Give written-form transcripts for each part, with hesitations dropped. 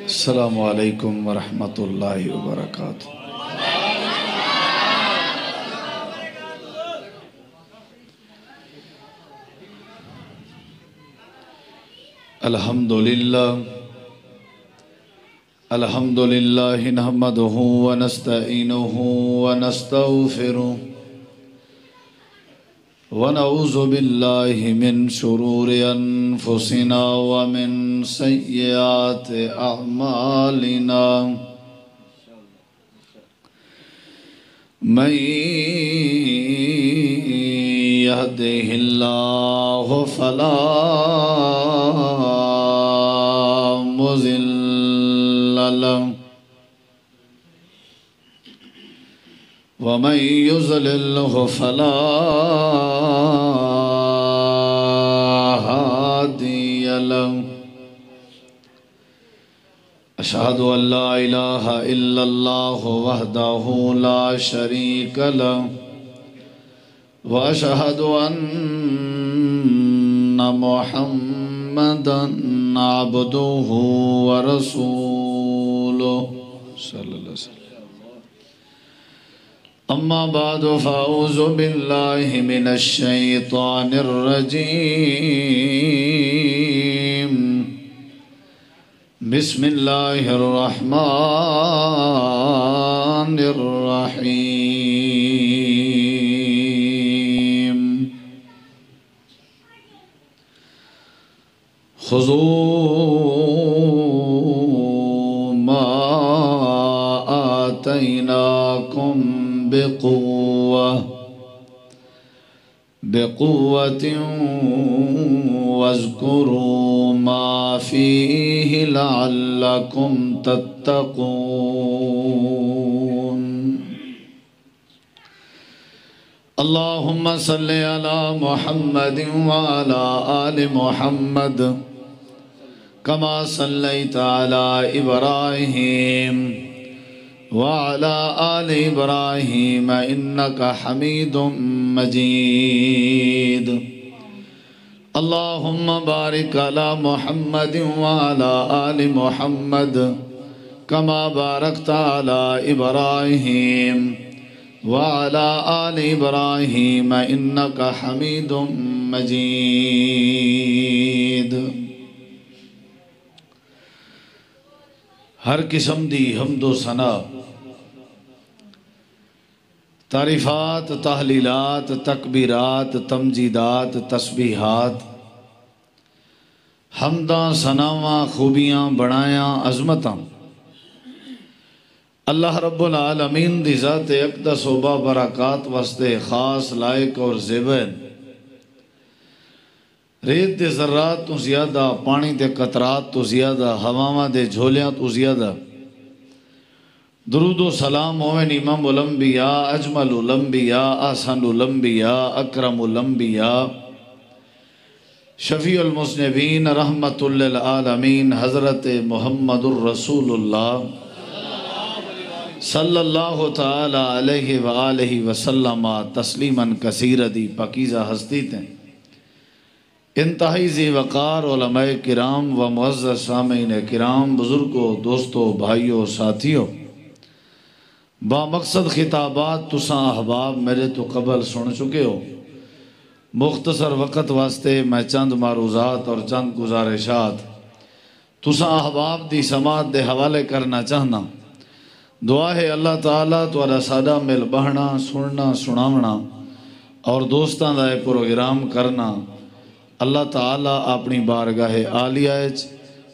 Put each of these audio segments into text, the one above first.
السلام علیکم ورحمۃ اللہ وبرکاتہ۔ الحمدللہ نحمدہ ونستعینہ ونستغفرہ ونعوذ باللہ من شرور انفسنا ومن سیئات اعمالنا من يهده الله فلا مضل له ومن يضلل فلا هادي له أشهد أن لا إله إلا الله وحده لا شريك له وأشهد أن محمدًا عبده ورسوله صلى الله عليه وسلم أما بعد فأعوذ بالله من الشيطان الرجيم بسم الله الرحمن الرحيم خذوا ما آتيناكم بقوة واذكروا ما فيه لعلكم تتقون اللهم صل على محمد وعلى آل محمد كما صليت على إبراهيم وعلى آل إبراهيم إنك حميد مجيد اللهم بارك على محمد وعلى آل محمد كما باركت على إبراهيم وعلى آل إبراهيم إنك حميد مجيد ہر قسم دی حمد و ثنا تعریفات تحلیلات تکبیرات تمجیدات تسبیحات حمداں ثناواں خوبیاں بڑایاں عظمتاں اللہ رب العالمین دی ذات اقدس و بابرکات واسطے خاص لائق اور زیبن ریت دے ذرات تو زیادہ پانی دے قطرات تو زیادہ ہواواں دے جھولیاں تو زیادہ درود و سلام ہوئن امام الانبیاء اجمل الانبیاء احسن الانبیاء اکرم الانبیاء شفیع المذنبین رحمت للعالمین حضرت محمد الرسول اللہ صلی اللہ تعالی علیہ وآلہ وسلم تسلیما کثیرا دی پاکیزہ ہستی تھیں انتہائی ذی وقار علماء کرام و معزز سامعین کرام بزرگوں دوستوں بھائیوں ساتھیوں با مقصد خطابات تساں احباب میرے تو قبل سن چکے ہو مختصر وقت واسطے میں چند معروضات اور چند گزارشات تساں احباب دی سماعت دے حوالے کرنا چاہنا دعا ہے اللہ تعالیٰ تھوڑا سادہ مل بہنا سننا سناونا اور دوستاں دا پروگرام کرنا اللہ تعالیٰ اپنی بارگاہ عالیہ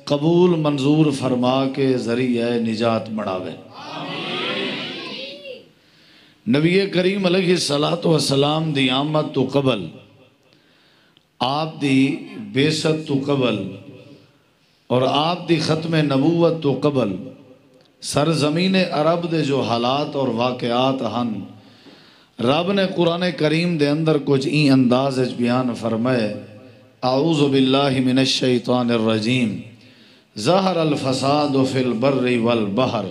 قبول منظور فرما کے ذریعہ نجات بڑھاوے نبی کریم علیہ السلام دی آمد تو قبل آپ دی بیست تو قبل اور آپ دی ختم نبوت تو قبل سرزمین عرب دے جو حالات اور واقعات ہن رب نے قرآن کریم دے اندر کچھ این انداز بیان فرمائے اعوذ باللہ من الشیطان الرجیم ظہر الفساد فی البر والبحر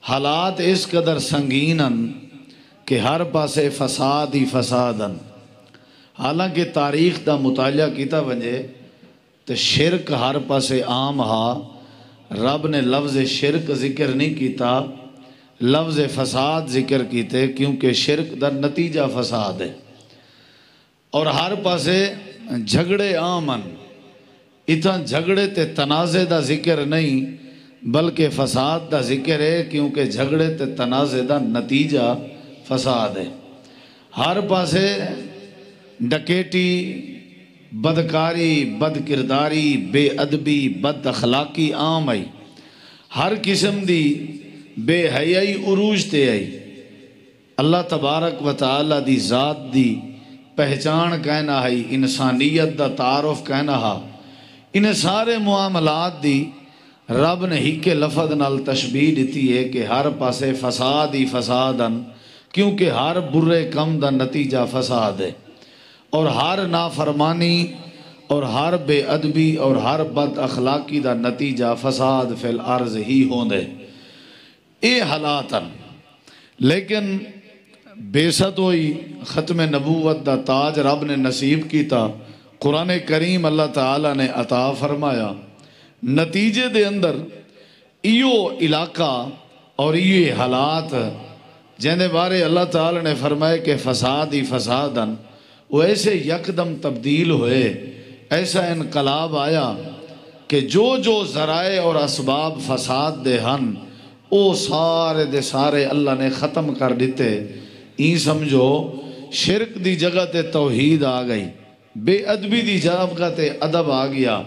حالات اس قدر سنگینن کہ ہر پاسے فساد ہی فسادن حالانکہ تاریخ دا مطالعہ کیتا ونجے تو شرک ہر پاسے عام ہا، رب نے لفظ شرک ذکر نہیں کیتا، لفظ فساد ذکر کیتے، کیونکہ شرک دا نتیجہ فساد ہے۔ اور ہر پاسے جھگڑے عامن، اتنا جھگڑے تے تنازع دا ذکر نہیں بلکہ فساد دا ذکر ہے، کیونکہ جھگڑے تے تنازع دا نتیجہ فساد ہے۔ ہر پاسے ڈکیٹی، بدکاری، بد کرداری، بے ادبی، بد اخلاقی عام آئی، ہر قسم دی بے حیائی عروج تے آئی۔ اللہ تبارک و تعالی دی ذات دی پہچان کہنا ہے، انسانیت دا تعارف کہنا ہے، انہیں سارے معاملات دی رب نے ہی کے لفظ نال تشبیہ دیتی ہے کہ ہر پاسے فساد ہی فسادن، کیونکہ ہر برے کم دا نتیجہ فساد ہے، اور ہر نافرمانی اور ہر بے ادبی اور ہر بد اخلاقی دا نتیجہ فساد فی الارض ہی ہوندے اے حالاتن۔ لیکن بیست ہوئی ختم نبوت دا تاج رب نے نصیب کیتا، قرآن کریم اللہ تعالیٰ نے عطا فرمایا، نتیجے دے اندر ایو علاقہ اور یہ حالات جہنے بارے اللہ تعالیٰ نے فرمایا کہ فساد ہی فسادن، وہ ایسے یکدم تبدیل ہوئے، ایسا انقلاب آیا کہ جو ذرائع اور اسباب فساد دے ہن او سارے دے سارے اللہ نے ختم کر دیتے۔ این سمجھو شرک دی جگہ تے توحید آ گئی، بے ادبی دی جگہ تے ادب آ گیا،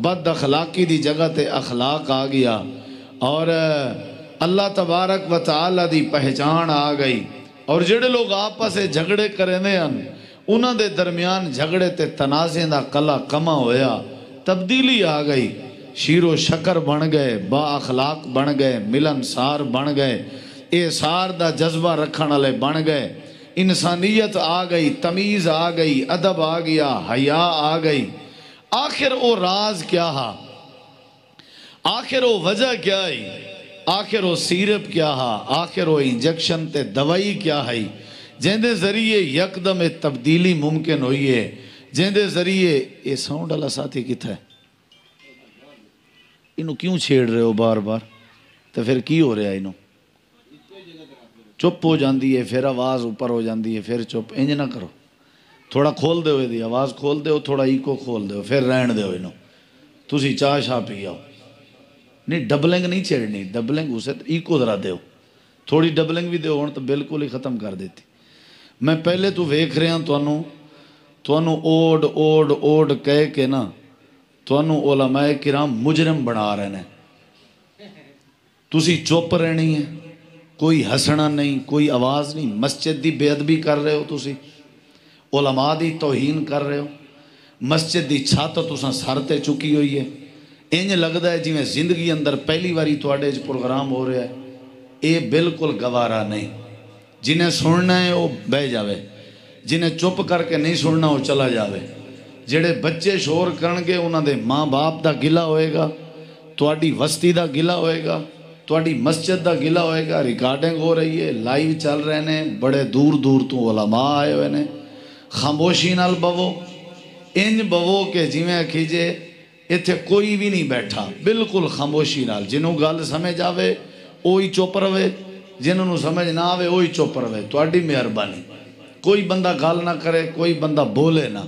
بد اخلاقی دی جگہ تے اخلاق آ گیا، اور اللہ تبارک و تعالی دی پہچان آ گئی۔ اور جڑے لوگ آپس سے جھگڑے کرنے ہیں انہاں دے درمیان جھگڑے تے تنازع دا کلا کما ہویا، تبدیلی آ گئی، شیر و شکر بن گئے، با اخلاق بن گئے، ملنسار بن گئے، احسار دا جذبہ رکھن والے بن گئے، انسانیت آ گئی، تمیز آ گئی، ادب آ گیا، حیا آ گئی۔ آخر او راز کیا ہا، آخر او وجہ کیا ہے، آخر او سیرپ کیا ہا، آخر او انجیکشن تے دوائی کیا ہے جن دے ذریعے یکدم تبدیلی ممکن ہوئی ہے، جن دے ذریعے یہ ساؤنڈ والا ساتھی کتھا ہے، انہوں کیوں چھیڑ رہے ہو بار بار، تو پھر کی ہو رہا ہے انہوں چپ ہو جاندی ہے، پھر آواز اوپر ہو جاندی ہے، پھر چپ، انج نہ کرو، تھوڑا کھول دے ہوئے دی آواز کھول دے ہو، تھوڑا ایکو کھول دے ہو، پھر رہن دے ہو انہوں، تسی چاہ شاہ پی آؤ، نہیں ڈبلنگ نہیں چھیڑنی، ڈبلنگ اسے ایکو ذرا دے ہو، تھوڑی ڈبلنگ بھی دے ہو تو بالکل ہی ختم کر دیتی۔ میں پہلے تو ویکھ رہا ہوں توانوں اوڈ اوڈ اوڈ کہہ کے نا توانوں علماء کرام مجرم بنا رہے ہیں، تسی چپ رہنی ہے، کوئی ہسنا نہیں، کوئی آواز نہیں، مسجد دی بے ادبی کر رہے ہو، تسی علماء دی توہین کر رہے ہو، مسجد دی چھت تساں سر تے چکی ہوئی ہے، انج لگدا ہے جی میں زندگی اندر پہلی باری تواڈے پروگرام ہو رہا ہے، اے بالکل گوارا نہیں۔ جنہیں سننا ہے وہ بہ جاوے، جنہیں چپ کر کے نہیں سننا وہ چلا جاوے۔ جڑے بچے شور کرنگے انہاں دے ماں باپ دا گلہ ہوئے گا، تواڈی وسطی دا گلہ ہوئے گا، تواڈی مسجد دا گلہ ہوئے گا، ریکارڈنگ ہو رہی ہے، لائیو چل رہے ہیں، بڑے دور دور تو علماء آئے ہوئے ہیں، خاموشی نال بوو، انج بوو کہ جویں کھیجے ایتھے کوئی بھی نہیں بیٹھا، بالکل خاموشی نال، جنہوں گل سمجھ آوے وہی چپ رہے، جنہوں سمجھ نہ آوے وہی چپ رہے، تواڈی مہربانی، کوئی بندہ گل نہ کرے، کوئی بندہ بولے نہ،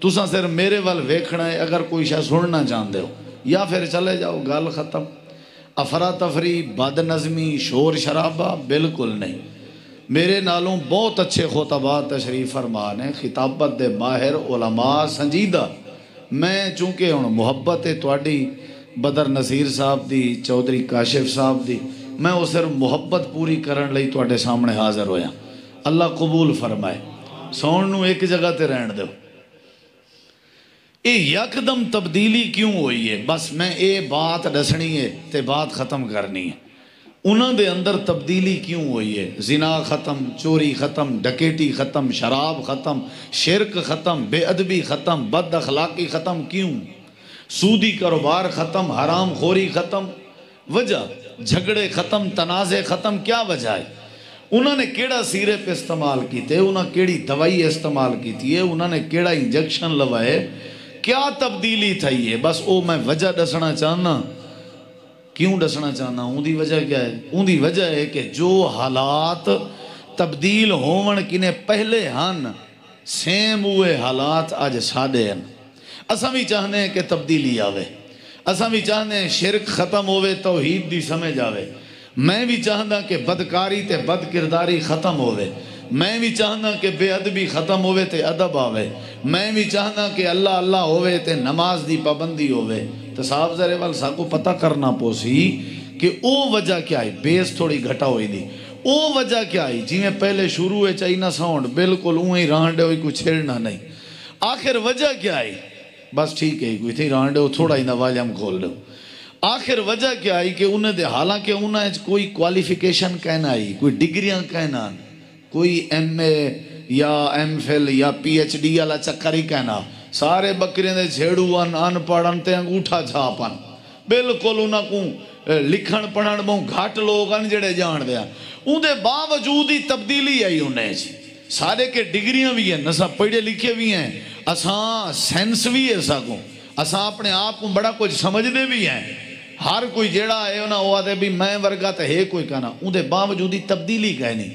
تساں صرف میرے وال ویکھنا ہے، اگر کوئی شاہ سننا چاہتے ہو یا پھر چلے جاؤ، گل ختم۔ افراتفری، بد نظمی، شور شرابہ بالکل نہیں۔ میرے نالوں بہت اچھے خطباء تشریف فرمان ہیں، خطابت دے ماہر علماء سنجیدہ، میں چونکہ ہوں محبت ہے تواڈی بدر نصیر صاحب دی، چودھری کاشف صاحب دی، میں وہ صرف محبت پوری کرن لئی تواڈے سامنے حاضر ہویا، اللہ قبول فرمائے، سون نو ایک جگہ تے رہن دو۔ اے یکدم تبدیلی کیوں ہوئی ہے، بس میں اے بات دسنی ہے تے بات ختم کرنی ہے۔ انہاں دے اندر تبدیلی کیوں ہوئی ہے، زنا ختم، چوری ختم، ڈکیٹی ختم، شراب ختم، شرک ختم، بے ادبی ختم، بد اخلاقی ختم، کیوں؟ سودی کاروبار ختم، حرام خوری ختم، وجہ جھگڑے ختم، تنازع ختم، کیا وجہ ہے؟ انہوں نے کیڑا سیرپ استعمال کیتے، انہوں نے کیڑی دوائی استعمال کیتی ہے، انہوں نے کیڑا انجیکشن لوائے کیا تبدیلی تھئی ہے بس او میں وجہ دسنا چاہنا کیوں دسنا چاہنا ان دی وجہ کیا ہے ان دی وجہ ہے کہ جو حالات تبدیل ہون کنے پہلے ہن سیم ہوئے حالات آج ساڑے ہیں اساں بھی چاہنے ہیں کہ تبدیلی آوے اساں بھی چاہنے ہیں شرک ختم ہوئے توحید دی سمجھ آوے میں بھی چاہنا کہ بدکاری تے بد کرداری ختم ہوئے میں بھی چاہنا کہ بے ادبی ختم ہوئے تے ادب آوے میں بھی چاہنا کہ اللہ اللہ ہوئے تے نماز دی پابندی ہوئے تو صاحب ذرے وال سا کو پتہ کرنا پوسی کہ او وجہ کیا ہے بیس تھوڑی گھٹا ہوئی دی او وجہ کیا ہے جی میں پہلے شروع ہے چاہیے نہ ساؤنڈ بالکل اوہیں رانڈے ہوئی کوئی چھیڑنا نہیں آخر وجہ کیا ہے بس ٹھیک ہے کوئی تھی رانڈے ہو تھوڑا ہی نہ والیم کھول دو آخر وجہ کیا ہے کہ انہیں دے حالانکہ انہیں کوئی کوالیفیکیشن کہنا ہے کوئی ڈگریاں کہنا کوئی ایم اے یا ایم فل یا پی ایچ ڈی والا چکر ہی کہنا سارے بکریں دے چھیڑوان ان پڑھن تے انگوٹھا چھاپن بالکل انہاں کو لکھن پڑھن بہوں گھٹ لوگ ان جڑے جان دیا ان دے باوجود ہی تبدیلی آئی انہیں جی سارے کے ڈگریاں بھی ہیں نسا پڑھے لکھے بھی ہیں اساں سینس بھی ہے ساکوں اساں اپنے آپ کو بڑا کچھ سمجھ دے بھی ہیں ہر کوئی جیڑا ہے انہاں ہوا دے بھی میں ورگا تے ہے کوئی کہنا ان دے باوجود ہی تبدیلی کہنی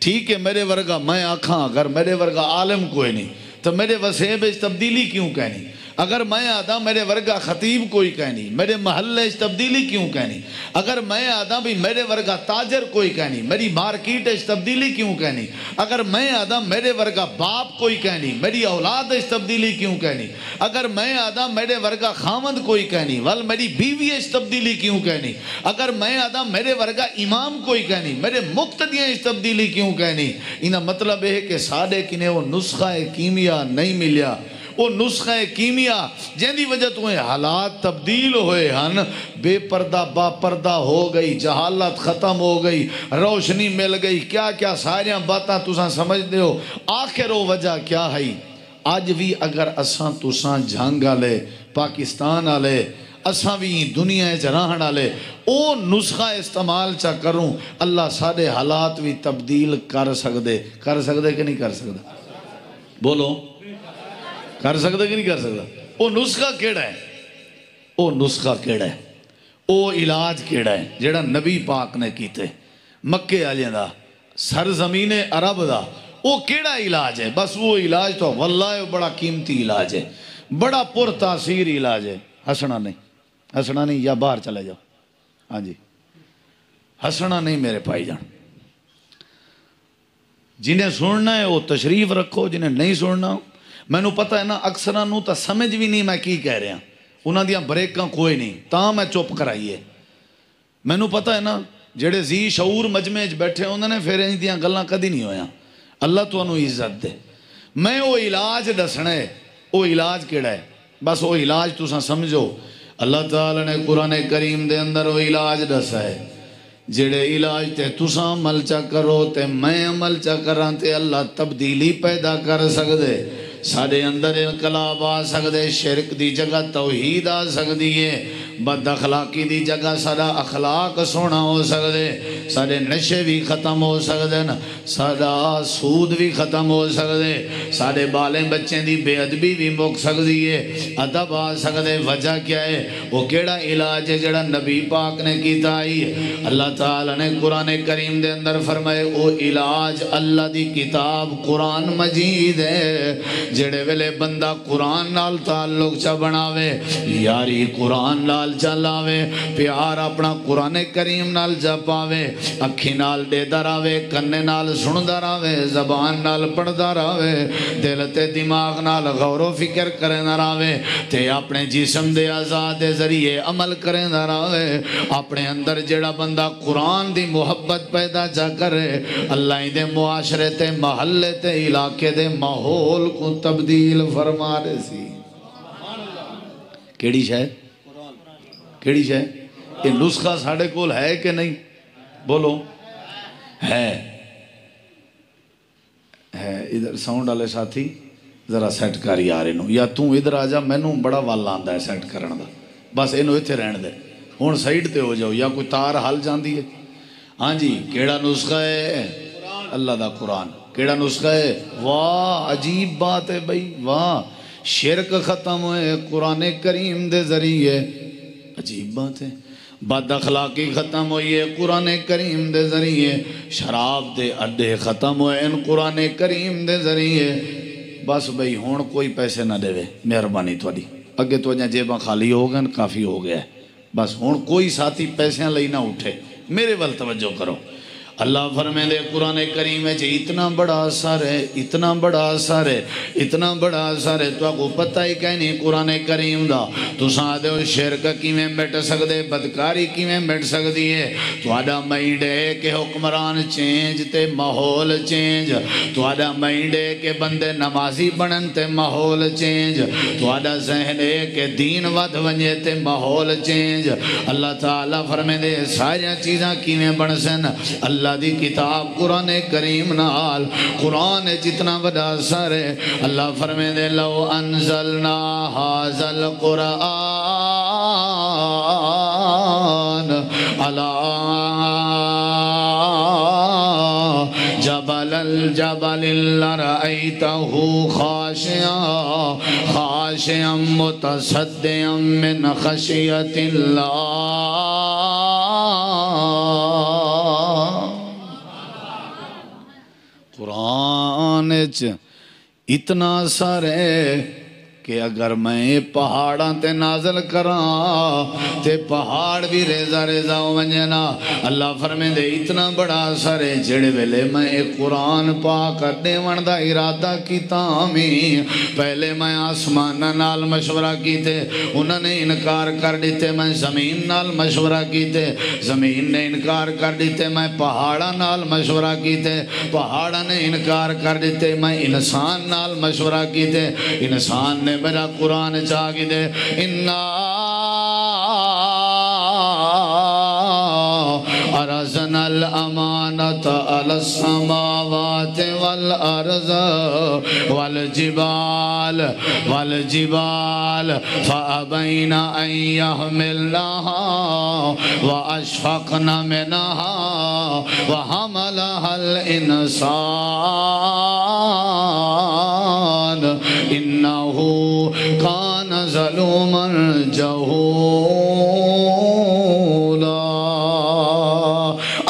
ٹھیک ہے میرے ورگا میں آکھاں اگر میرے ورگا عالم کوئی نہیں تو میرے وسیب اس تبدیلی کیوں کہنی اگر میں آدھا میرے ورگا خطیب کوئی کہنی میرے محلے اس تبدیلی کیوں کہنی اگر میں آدھا بھی میرے ورگا تاجر کوئی کہنی میری مارکیٹ اس تبدیلی کیوں کہنی اگر میں آدھا میرے ورگا باپ کوئی کہنی میری اولاد اس تبدیلی کیوں کہنی اگر میں آدھا میرے ورگا خامند کوئی کہنی ول میری بیوی اس تبدیلی کیوں کہنی اگر میں آدھا میرے ورگا امام کوئی کہنی میرے مقتدیاں اس تبدیلی کیوں کہنی انہا مطلب ہے کہ ساڑے کنے وہ نسخہ کیمیا نہیں ملیا وہ نسخہ کیمیا جن دی وجہ تو حالات تبدیل ہوئے ہن بے پردہ با پردہ ہو گئی جہالت ختم ہو گئی روشنی مل گئی کیا کیا ساریاں باتاں تساں سمجھ دے ہو آخر وہ وجہ کیا ہے آج بھی اگر اساں تساں جھنگ آلے پاکستان آلے اساں بھی دنیا جراہن آلے او نسخہ استعمال چا کروں اللہ سارے حالات بھی تبدیل کر سکدے کہ نہیں کر سکدے بولو کر سکتا کہ نہیں کر سکتا وہ نسخہ کیڑا ہے وہ نسخہ کیڑا ہے وہ علاج کیڑا ہے جیڑا نبی پاک نے کیتے مکے آلیاں دا سرزمین عرب دا وہ کیڑا علاج ہے بس وہ علاج تو واللہ بڑا قیمتی علاج ہے بڑا پر تاثیر علاج ہے ہسنا نہیں یا باہر چلے جاؤ ہاں جی ہسنا نہیں میرے پائی جان جنہیں سننا ہے وہ تشریف رکھو جنہیں نہیں سننا میں نو پتہ ہے نا اکثران نو تا سمجھ بھی نہیں میں کی کہہ رہا انہاں دیاں بریکاں کوئی نہیں تاں میں چپ کرائیے میں نو پتہ ہے نا جڑے زی شعور مجمع بیٹھے انہوں نے پھر ان دیاں گلاں کدی نہیں ہویا اللہ تو انہوں عزت دے میں وہ علاج دسنے وہ علاج کیڑا ہے بس وہ علاج تو ساں سمجھو اللہ تعالیٰ نے قرآن کریم دے اندر وہ علاج دسا ہے جڑے علاج تے تساں عمل چا کرو تے میں عمل چا کران تے اللہ تبدیلی پیدا کر سکدے سارے اندر انقلاب آ سکدے شرک دی جگہ توحید آ سکدی ہے بد اخلاقی دی جگہ سارا اخلاق سونا ہو سکدے سارے نشے بھی ختم ہو سکدے سارا سود بھی ختم ہو سکدے سارے بالیں بچیں دی بے ادبی بھی مک سکدی ہے ادب آ سکدے وجہ کیا ہے وہ کیڑا علاج ہے جڑا نبی پاک نے کیتا آئی اللہ تعالیٰ نے قرآن کریم دے اندر فرمائے وہ علاج اللہ دی کتاب قرآن مجید ہے جڑے ویلے بندہ قرآن نال تعلق چا بناوے یاری قرآن نال چلاوے پیار اپنا قرآن کریم نال جا پاوے اکھی نال دے دراوے کنے نال سن دراوے زبان نال پڑھ دراوے دل تے دماغ نال غور و فکر کریں دراوے تے اپنے جسم دے آزاد دے ذریعے عمل کریں دراوے اپنے اندر جڑا بندہ قرآن دی محبت پیدا جا کرے اللہ دے معاشرے تے محلے تے علاقے دے ماحول کو تبدیل فرما رہے سی کیڑی شاید کیڑی شاید یہ نسخہ ساڑھے کول ہے کہ نہیں بولو ہے ادھر ساؤنڈ والے ساتھی ذرا سیٹ کری آ رہے نو یا توں ادھر آ جا میں نو بڑا والا آندہ ہے سیٹ کرن دا بس انہوں اتھے رہن دے ہون سائیڈ تے ہو جاؤ یا کوئی تار حل جان دی ہے ہاں جی کیڑا نسخہ ہے اللہ دا قرآن کیڑا نسخہ ہے واہ عجیب بات ہے بھئی واہ شرک ختم ہوئے قرآن کریم دے ذریعے، عجیب بات ہے، بد اخلاقی ختم ہوئی ہے قرآن کریم دے ذریعے، شراب دے اڈے ختم ہوئے ان قرآن کریم دے ذریعے۔ بس بھئی ہون کوئی پیسے نہ دے، مہربانی تھوڑی اگے تو جیباں خالی ہو گئے کافی ہو گیا ہے، بس ہون کوئی ساتھی پیسے لئی نہ اٹھے، میرے ول توجہ کرو۔ اللہ فرمائے دے قرآن کریم ہے اتنا بڑا اثر ہے، اتنا بڑا اثر ہے، اتنا بڑا اثر ہے، تو آپ کو پتہ ہی کہیں نہیں قرآن کریم دا تو ساتھ ہو شرک کی میں بیٹھ سکتے، بدکاری کی میں بیٹھ سکتی ہے، تو آدھا مائنڈ ہے کہ حکمران چینج تے ماحول چینج، تو آدھا مائنڈ ہے کہ بندے نمازی بنن تے ماحول چینج، تو آدھا ذہن ہے کہ دین ود ونجے تے ماحول چینج۔ اللہ تعالیٰ فرمائے دے ساری چیزاں کی میں بن سن اللہ دی کتاب قرآن کریم نال، قرآن جتنا بڑا اثر ہے۔ اللہ فرمائے دے لو انزلنا ھذا القرآن علی جبل الجبل لرأیتہ خاشعا خاشعا متصدعا من خشیت اللہ۔ قرآن اتنا اثر ہے کہ اگر میں پہاڑاں تے نازل کراں تے پہاڑ بھی ریزہ ریزہ ہو ونجنا۔ اللہ فرمائے دے اتنا بڑا اثر ہے جڑے ویلے میں ایک قرآن پاک دیوان دا ارادہ کیتا ہمیں، پہلے میں آسمان نال مشورہ کیتے انہوں نے انکار کر دیتے، میں زمین نال مشورہ کیتے زمین نے انکار کر دیتے، میں پہاڑاں نال مشورہ کیتے پہاڑاں نے انکار کر دیتے، میں انسان نال مشورہ کیتے انسان نے میرا قرآن چاہی دے اِنَّا عَرَضْنَا الْأَمَانَةَ عَلَى السَّمَاوَاتِ وَالْأَرْضِ وَالْجِبَالِ فَأَبَيْنَ أَن يَحْمِلْنَهَا وَأَشْفَقْنَ مِنْهَا وَحَمَلَهَا الْإِنسَانُ إِنَّهُ كَانَ ظَلُومًا جَهُولًا۔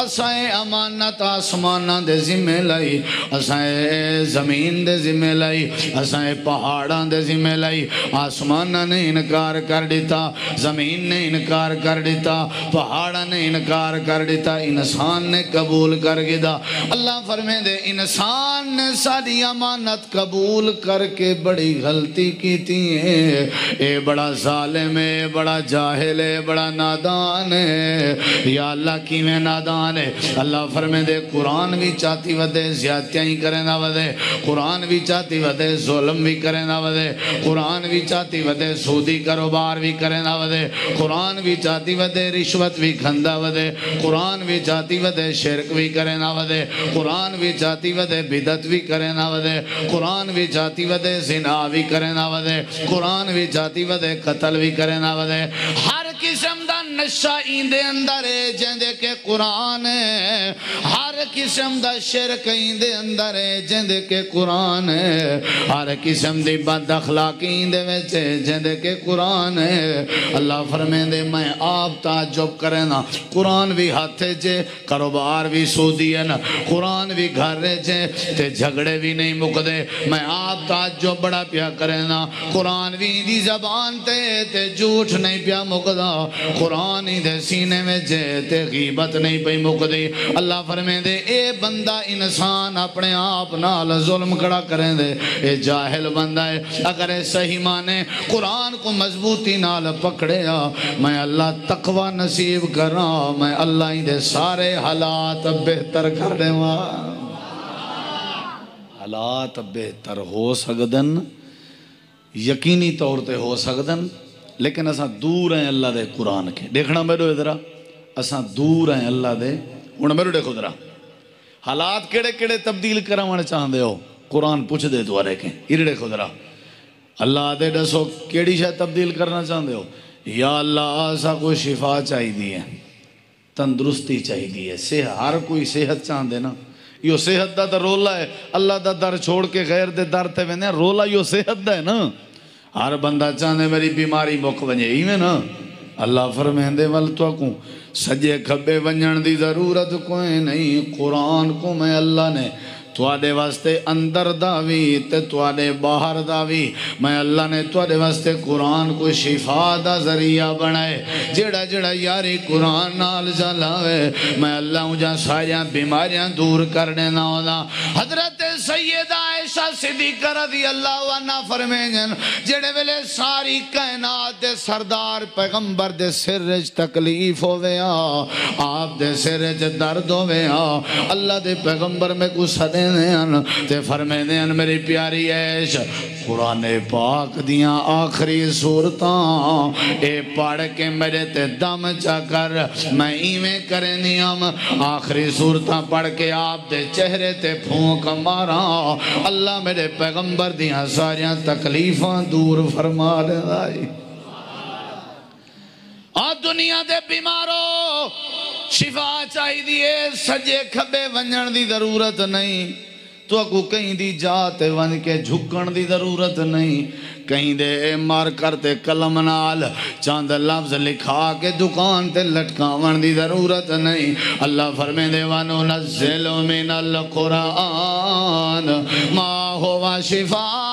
اسائے امانت آسمانہ دے ذمہ لائی، اسائے زمین دے ذمہ لائی، اسائے پہاڑاں دے ذمہ لائی۔ آسمانہ نے انکار کر دیتا، زمین نے انکار کر دیتا، پہاڑاں نے انکار کر دیتا، انسان نے قبول کر گیا۔ اللہ فرمائے دے انسان نے ساری امانت قبول کر کے بڑی غلطی کی تھی، اے بڑا ظالم ہے، بڑا جاہل ہے، بڑا نادان ہے۔ یا اللہ کی میں نادان ہے۔ اللہ فرمائے دے قرآن بھی چاہتی ودے زیادتیاں ہی کرے نہ ودے، قرآن بھی چاہتی ودے ظلم بھی کرے نہ ودے، قرآن بھی چاہتی ودے سودی کاروبار بھی کرے نہ ودے، قرآن بھی چاہتی ودے رشوت بھی کھندا ودے، قرآن بھی چاہتی ودے شرک بھی کرے نہ ودے، قرآن بھی چاہتی ودے بدعت بھی کرے نہ ودے، قرآن بھی چاہتی ودے زنا بھی کرے نہ ودے، قرآن بھی چاہتی ودے قتل بھی کرے نہ ودے۔ ہر قسم دا نشہ ایندے اندر ہے جندے کے قرآن ہے، ہر قسم دا شرک ایندے اندر ہے جندے کے قرآن ہے، ہر قسم دی بد اخلاقی ایندے ویچے جندے کے قرآن ہے۔ اللہ فرمائے دے میں آپ تعجب کرے نا، قرآن بھی ہاتھے جے کاروبار بھی سودی ہے نا، قرآن بھی گھر رہے جے تے جھگڑے بھی نہیں مکدے، میں آپ تعجب بڑا پیا کرے نا، قرآن بھی دی زبان تے جھوٹ نہیں پیا مکدا، قرآن ہی دے سینے میں جے تے غیبت نہیں پئی مکدی۔ اللہ فرمائے دے اے بندہ انسان اپنے آپ نال ظلم کڑا کریں دے، اے جاہل بندہ ہے، اگر اے صحیح مانے قرآن کو مضبوطی نال پکڑیا، میں اللہ تقوی نصیب کرا، میں اللہ ہی دے سارے حالات بہتر کر دے ماں۔ حالات بہتر ہو سکدن، یقینی طور تے ہو سکدن، لیکن اساں دور ہیں اللہ دے قرآن کے۔ دیکھنا میرے ادھرا اساں دور ہیں اللہ دے، انہوں میرے دیکھو ادھرا حالات کیڑے کیڑے تبدیل کروانا چاہندے ہو، قرآن پوچھ دے تو آرے کے یہ دیکھو ادھرا اللہ دے دسو کیڑی شاید تبدیل کرنا چاہندے ہو۔ یا اللہ ایسا کوئی شفا چاہی دی ہے، تندرستی چاہی دی ہے، ہر کوئی صحت چاہندے نا، یہ صحت دا رولا ہے، اللہ دا در چھوڑ کے غیر دے در تے ویندے رولا یہ صحت دا ہے نا، ہر بندہ چاہنے میری بیماری مک ونجے ہی میں نا اللہ فرمیندے ول تو کو سجے کھبے ونجن دی ضرورت کوئی نہیں قرآن کو میں اللہ نے تواڈے واسطے اندر داوی تے تواڈے باہر داوی میں اللہ نے تواڈے واسطے قرآن کو شفا دا ذریعہ بنائے جڑا جڑا یاری قرآن نال جلاوے میں اللہ مجھا ساریاں بیماریاں دور کرنے نہ ہونا حضرت سیدہ عائشہ صدیقہ رضی اللہ عنہ فرمائیں جڑے ویلے ساری کائنات دے سردار پیغمبر دے سرج تکلیف ہوئے آپ دے سرج درد ہوئے اللہ دے پیغمبر میں کو سدے تے فرمے دیں میری پیاری عیش قرآن پاک دیاں آخری صورتاں اے پڑھ کے میرے تے دم چا کر میں ایویں کرنی ہم آخری صورتاں پڑھ کے آپ دے چہرے تے پھونک مارا اللہ میرے پیغمبر دیاں ساریاں تکلیفاں دور فرما دے آئی دنیا دے بیماروں شفا چاہی دیئے سجے کھبے ونجن دی ضرورت نہیں تو اکو کہیں دی جاتے ون کے جھکن دی ضرورت نہیں کہیں دے مار کرتے قلم نال چاند لفظ لکھا کے دکان تے لٹکاون دی ضرورت نہیں اللہ فرمے دے وَنُنَزِّلُ مِنَ الْقُرْآنِ مَا هُوَ شِفَاءٌ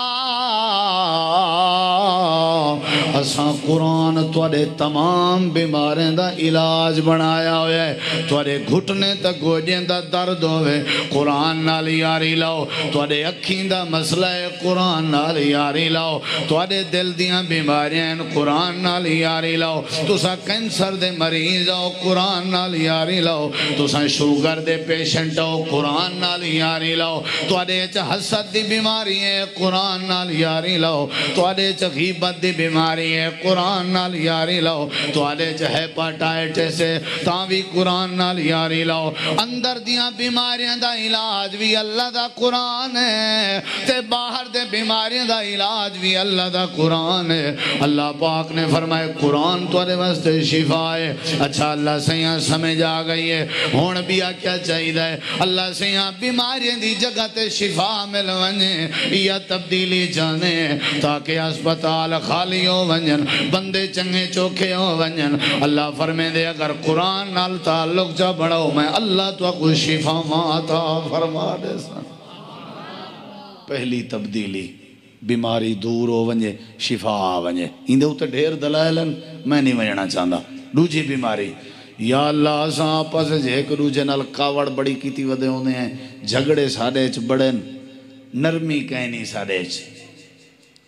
اساں قرآن توڑے تمام بیماریں دا علاج بنایا ہوئے توڑے گھٹنے تک گوجیں دا درد ہوئے قرآن نال یاری لاؤ توڑے اکھیں دا مسئلہ ہے قرآن نال یاری لاؤ توڑے دل دیاں بیماریاں قرآن نال یاری لاؤ تو سا کینسر دے مریض ہو قرآن نال یاری لاؤ تو سا شوگر دے پیشنٹ ہو قرآن نال یاری لاؤ توڑے چا حسد دی بیماری ہے قرآن نال یاری لاؤ توڑے چا غیبت دی بیماری ہے قرآن نال یاری لاؤ توڑے چا ہیپاٹائٹس سے تاوی قرآن نال یاری لاؤ اندر دیاں بیماریاں دا علاج بھی اللہ دا قرآن ہے تے باہر دے بیماریاں دا علاج بھی اللہ دا قرآن ہے اللہ پاک نے فرمائے قرآن توڑے واسطے شفا ہے اچھا اللہ سیاں سمجھ آ گئی ہے ہون بھی کیا چاہید ہے اللہ سیاں بیماریاں دی جگہ تے شفا مل ونجے یا تبدیلی جانے تاکہ اسپتال خالی ہو ونجن بندے چنگے چوکھے ہو ونجن اللہ فرمے دے اگر قرآن نال تعلق جا بڑھاؤ میں اللہ تو کو شفا ماتا فرما دے سن پہلی تبدیلی بیماری دور ہو ونجے شفا آ ونجے اندے ہوتے ڈھیر دلائلن میں نہیں ونجنا چاہتا دوجی بیماری یا اللہ ساں آپس ایک دوجے نال کاوڑ بڑی کیتی ودے ہونے ہیں جھگڑے ساڑے چ بڑے نرمی کہنی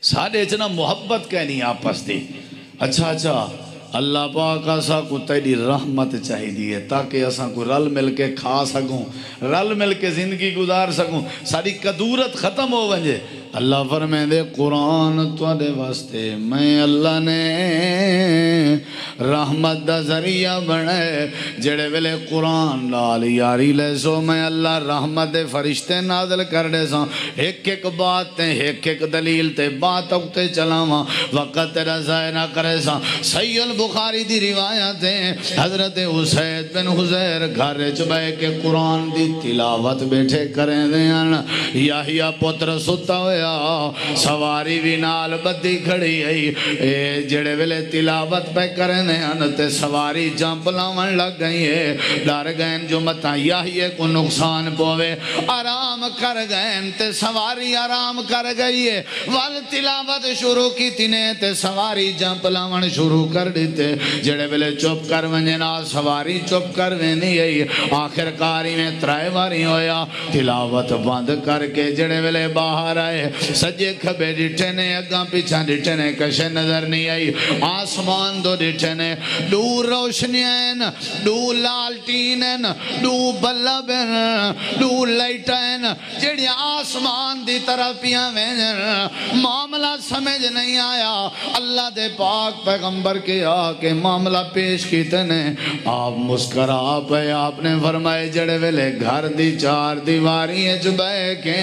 ساڑے چ نا محبت کہنی آپس دی اچھا اللہ پاک اسا کو تیری رحمت چاہی دی ہے تاکہ اسا کو رل مل کے کھا سکوں رل مل کے زندگی گزار سکوں ساری کدورت ختم ہو ونجے اللہ فرمائے دے قرآن توڑے واسطے میں اللہ نے رحمت دا ذریعہ بڑھے جڑے ویلے قرآن لال یاری لے سو میں اللہ رحمت دے فرشتے نازل کر دے سا ایک ایک بات تے ایک ایک دلیل تے بات اکتے چلاما وقت رضائے نہ کرے سا صحیح البخاری دی روایت ہے حضرت حسید بن حزیر گھر چبے کے قرآن دی تلاوت بیٹھے کریں دیں یحییٰ پتر ستا ہوئے سواری بھی نال بدی کھڑی ہے جڑے ویلے تلاوت پہ کرنے تے سواری جمپ لاون لگ گئی ہے ڈر گئن جو متا یحییٰ کو نقصان پوے آرام کر گئن تے سواری آرام کر گئی ہے وال تلاوت شروع کی تینے تے سواری جمپ لاون شروع کر دیتے جڑے ویلے چپ کر ونجنا سواری چپ کر وینی ہے آخر کاری میں ترائے واری ہویا تلاوت بند کر کے جڑے ویلے باہر آئے سجے کھبے ڈٹھے نے اگاں پیچھا ڈٹھے نے کشے نظر نہیں آئی آسمان دو ڈٹھے نے دو روشنین دو لالٹینن دو بلبن دو لائٹین جڑی آسمان دی طرف پیاں وینن معاملہ سمجھ نہیں آیا اللہ دے پاک پیغمبر کے آکے معاملہ پیش کیتے نے آپ مسکرا پہ آپ نے فرمائے جڑے ویلے گھر دی چار دیواری جبے کے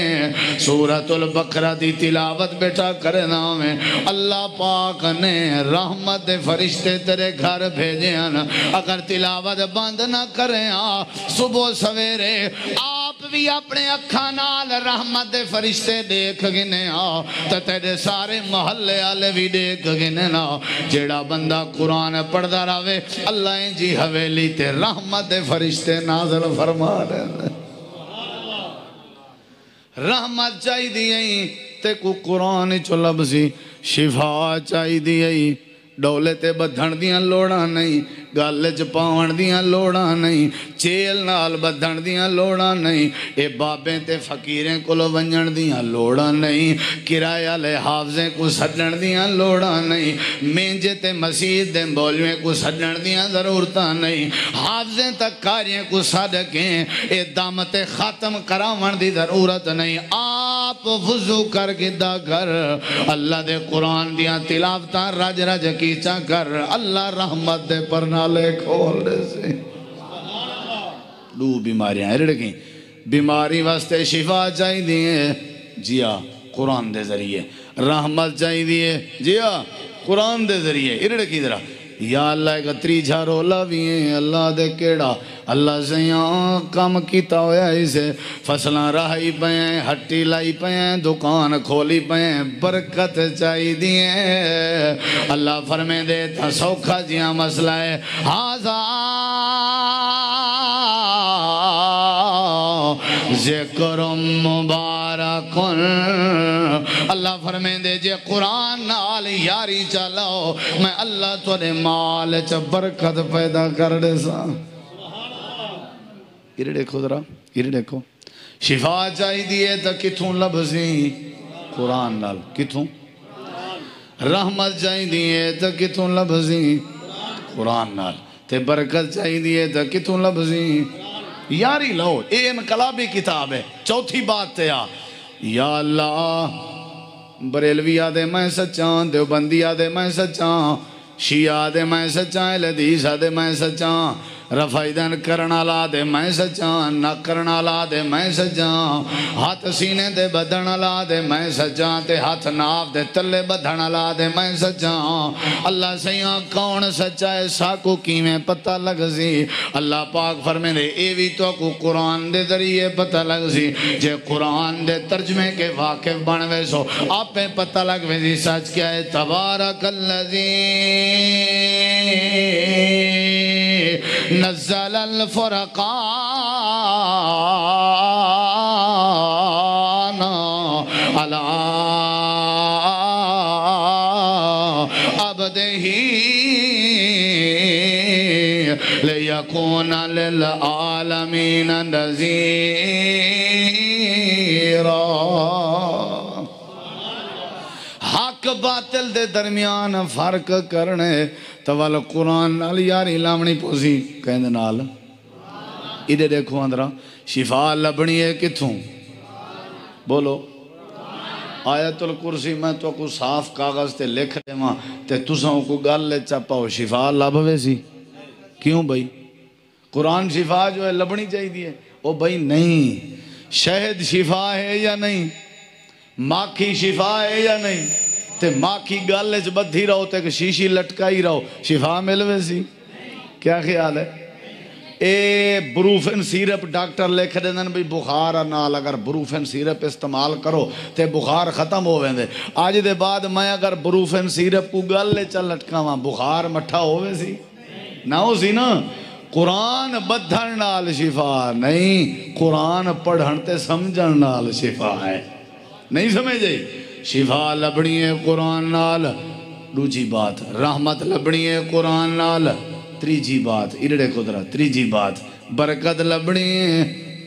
سورۃ البقرہ دی تلاوت بیٹھا کرنا میں اللہ پاک نے رحمت دے فرشتے تیرے تیرے گھر بھیجے ہیں اگر تلاوت بند نہ کریں صبح سویرے آپ بھی اپنے اکھاں نال رحمت دے فرشتے دیکھ گنے تو تیرے سارے محلے والے بھی دیکھ گنے نا جیڑا بندہ قرآن پڑھدا رہے اللہ جی حویلی تے رحمت دے فرشتے نازل فرما رہے ہیں رحمت چاہی دیئیں تے کو قرآن چو لبزی شفا چاہی دیئیں ڈولے تے بدھن دیاں لوڑا نہیں گالج پاون دیاں لوڑا نہیں چیل نال بدھن دیاں لوڑا نہیں اے بابیں تے فقیریں کلو ونجن دیاں لوڑا نہیں کرایہ لے حافظیں کو سڈن دیاں لوڑا نہیں مینجے تے مسیح دے بولویں کو سڈن دیاں ضرورتاں نہیں حافظیں تک کاریاں کو صدقیں اے دامت ختم کراون دی ضرورت نہیں آپ وضو کر کے دا کر اللہ دے قرآن دیاں تلاوتاں رج رج کیچا کر اللہ رحمت دے پر نالے کھول دے سے دو بیماریاں رڑ گئیں بیماری واسطے شفا چاہی دیئے جیا قرآن دے ذریعے رحمت چاہی دیئے جیا قرآن دے ذریعے رڑ کی ذرا یا اللہ ایک تری جھارو لوییں اللہ دے کیڑا اللہ زیاں کام کیتا ہویا اسے فصلان رہی پہیں ہٹی لائی پہیں دکان کھولی پہیں برکت چاہی دیئے اللہ فرمے دے تا سوکھا جیاں مسئلہ ہے ذکر مبارکن اللہ فرمے دے جے قرآن نال یاری چلاؤ میں اللہ تورے مال چا برکت پیدا کر دے سا یہ دیکھو ذرا یہ دیکھو شفا چاہی دیئے تا کتھوں لبزیں قرآن نال کتھوں رحمت چاہی دیئے تا کتھوں لبزیں قرآن نال تے برکت چاہی دیئے تا کتھوں لبزیں یاری لو اے انقلابی کتاب ہے چوتھی بات تے یا اللہ بریلوی آدھے میں سچان دیوبندی آدھے میں سچان شیعہ آدھے میں سچان لدیس آدھے میں سچان رفائدن کرنالا دے میں سچان نہ کرنالا دے میں سچان ہاتھ سینے دے بدھنالا دے میں سچان تے ہاتھ ناف دے تلے بدھنالا دے میں سچان اللہ سیاں کون سچا ہے ساکو کیمیں پتہ لگ سی اللہ پاک فرمے دے ایوی تو کو قرآن دے ذریعے پتہ لگ سی جے قرآن دے ترجمے کے واقف بنوے سو آپ پہ پتہ لگ سی سچ کیا ہے تبارک اللذی نزل الفرقان على عبده ليكون للعالمين نذيرا حق باطل دے درمیان فرق کرنے توال قرآن نال یاری لامنی پوزی کہندے نال ادھے دیکھو اندرہ شفا لبنی ہے کتھوں بولو آیت الکرسی میں تو کو صاف کاغذ تے لکھ دے ماں تے تساں کو گل لے چپاؤ شفا لبوے سی کیوں بھائی قرآن شفا جو ہے لبنی چاہی دی ہے او بھائی نہیں شہد شفا ہے یا نہیں ماکھی شفا ہے یا نہیں تے ماکھی گالے چ بدھی رہو تے کہ شیشی لٹکائی رہو شفا ملوے سی کیا خیال ہے اے بروفن سیرپ ڈاکٹر لکھ دیں بھی بخار نال اگر بروفن سیرپ استعمال کرو تے بخار ختم ہو ویندے آج دے بعد میں اگر بروفن سیرپ کو گالے چا لٹکاواں بخار مٹھا ہوئے سی نہ ہو سی نا قرآن بدھن نال شفا نہیں قرآن پڑھن تے سمجھن نال شفا ہے نہیں سمجھے شفا لبنی ہے قرآن نال دوجی بات رحمت لبنی ہے قرآن نال تریجی بات ارڑے قدرہ تریجی بات برکت لبنی ہے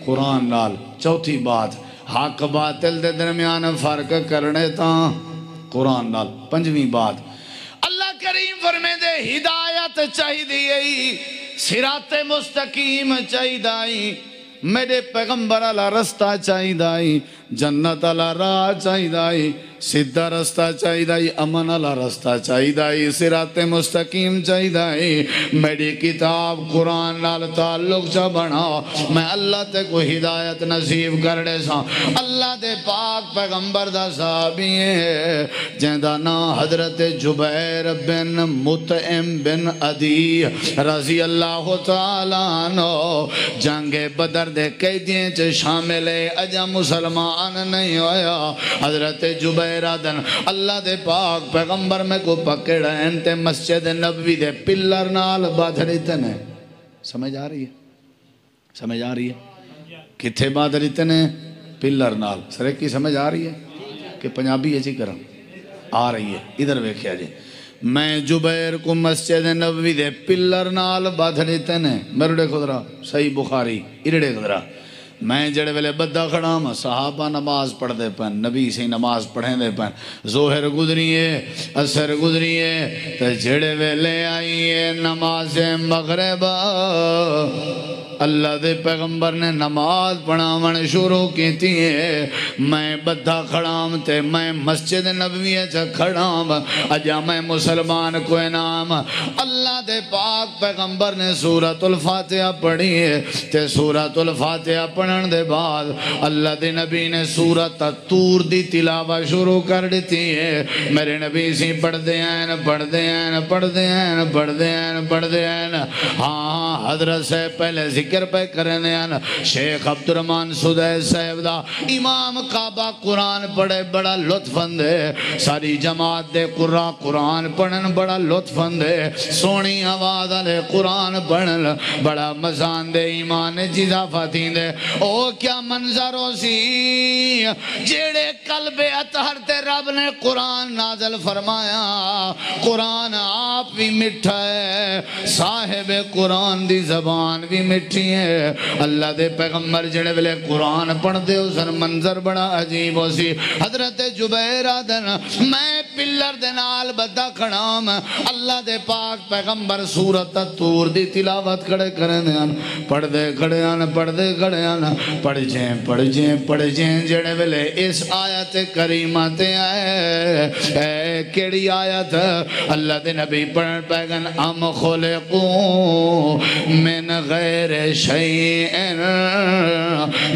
قرآن نال چوتھی بات حق باطل دے درمیان فرق کرنے تاں قرآن نال پنجویں بات اللہ کریم فرمے دے ہدایت چاہی دی صراط مستقیم چاہی دائی میرے پیغمبر اللہ رستہ چاہی دائی جنت اللہ راہ چاہی دائی سیدھا رستہ چاہیے، امن والا رستہ چاہیے، صراط مستقیم چاہیے۔ میری کتاب قرآن نال تعلق چا بنا، میں اللہ تے کو ہدایت نصیب کر دے سا۔ اللہ دے پاک پیغمبر دا صحابی ہے جہاں نا حضرت جبیر بن مطعم بن عدی رضی اللہ تعالیٰ عنہ، جنگ بدر دے قیدیاں چ شامل ہے، اجا مسلمان نہیں ہویا۔ حضرت جبیر آدن اللہ دے پاک پیغمبر میں کو پکڑیں تے مسجد نبوی دے پلر نال بادھڑی تنے۔ سمجھ آ رہی ہے؟ سمجھ آ رہی ہے؟ کتھے بادھڑی تنے؟ پلر نال۔ سرے کی سمجھ آ رہی ہے کہ پنجابی ایسی کرم آ رہی ہے؟ ادھر ویکھیا جی، میں جبیر کو مسجد نبوی دے پلر نال بادھڑی تنے، میرے خدرہ صحیح بخاری ارڑے خدرہ، میں جڑے ویلے بدہ کھڑا ہوں، صحابہ نماز پڑھ دے پن، نبی سے نماز پڑھیں دے پن، ظہر گزریے عصر گزریے، تو جڑے ویلے آئیے نماز مغرب، اللہ دے پیغمبر نے نماز پڑھاون شروع کی تھی، میں بدہ کھڑا ہوں تے میں مسجد نبوی چا کھڑا ہوں، اجا میں مسلمان کو انعام، اللہ دے پاک پیغمبر نے سورۃ الفاتحہ پڑھی ہے، تے سورۃ الفاتحہ پڑھن دے بعد اللہ دے نبی نے سورۃ الطور دی تلاوہ شروع کر دیتی ہے۔ میرے نبی سی پڑھ دے ہیں پڑھ دے ہیں پڑھ دے ہیں پڑھ دے ہیں پڑھ دے ہیں، ہاں حضرت سے پہلے ذکر پہ کرنے ہیں، شیخ عبدالرحمن سدیس صاحب دا امام کعبہ قرآن پڑھے بڑا لطف اندے، ساری جماعت دے قرآن پڑھن بڑا لطف اندے، سونی آواز آلے قرآن پڑھن بڑا مزان دے، ایمان جیزا فاتین دے۔ او کیا منظر ہو سی جیڑے قلب اطہر تے رب نے قرآن نازل فرمایا، قرآن آپ بھی مٹھا ہے، صاحب قرآن دی زبان بھی مٹھی ہے، اللہ دے پیغمبر جڑے ویلے قرآن پڑھ دے اسن منظر بڑا عجیب ہو سی۔ حضرت جبیر آدن میں پلر دے نال بدہ کھڑام، اللہ دے پاک پیغمبر سورۃ الطور دی تلاوت کھڑے کریں دے پڑھ دے کھڑے پڑھ دے کھڑے پڑھ جائیں جڑے ویلے اس آیت کریمہ تے آئے، کیڑی آیت؟ اللہ دے نبی پڑھن پیغن ام خلقوں من غیر شیئن،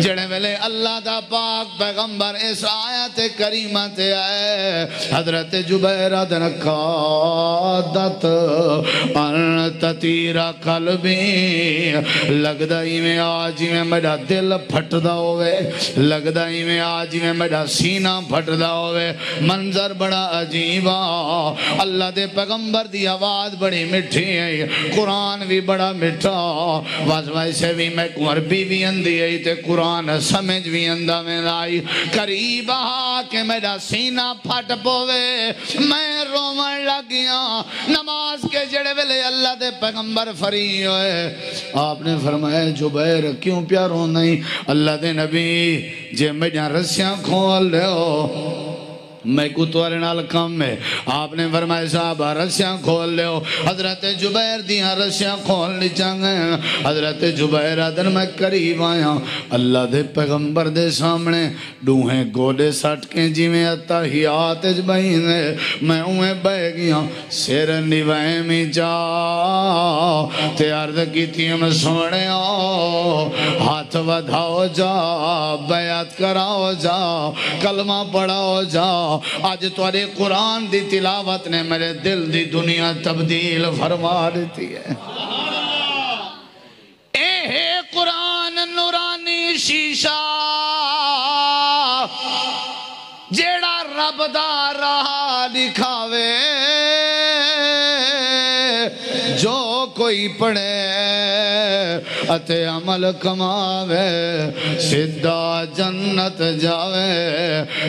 جڑے ویلے اللہ دا پاک پیغمبر اس آیت کریمہ تے آئے، حضرت جبیر آدن قادت ان تتیرہ قلبی، لگدائی میں آجی میں میرا دل پھٹ دا ہوئے، لگدائی میں آجی میں میرا سینہ پھٹ دا ہوئے، منظر بڑا عجیبا، اللہ دے پیغمبر دی آواز بڑی مٹھی ہے، قرآن بھی بڑا مٹھا، واسوائی سے بھی میں عربی بھی اندھی ہے تے قرآن سمجھ بھی اندھا میں لائی، قریب آ کہ میرا سینہ پھٹ پوے، میں رومن لگیا، نماز کے جڑے ویلے اللہ دے پیغمبر فری ہوئے، آپ نے فرمایا جبیر کیوں پیاروں نہیں؟ اللہ دے نبی جے میڈیاں رسیاں کھول لے ہو، میں کو توارے نال کم ہے، آپ نے فرمایا صاحب رسیاں کھول لے ہو، حضرت جبیر دیاں رسیاں کھول لی چاہنگے، حضرت جبیر آدن میں قریب آیا، اللہ دے پیغمبر دے سامنے ڈوہیں گوڑے سٹ کے جی میں اتحیات اجبائیں دے، میں اوہیں بہ گیا، سیر نیوائیں میں جا تے عرض کی تیم سوڑے آؤ، ہاتھ ودھاؤ جا، بیعت کراؤ جا، کلمہ پڑھاؤ جا، آج توارے قرآن دی تلاوت نے میرے دل دی دنیا تبدیل فرما دیتی ہے۔ اے قرآن نورانی شیشہ جیڑا رب دا راہ دکھاوے، جو کوئی پڑھے اتے عمل کماوے، سدھا جنت جاوے۔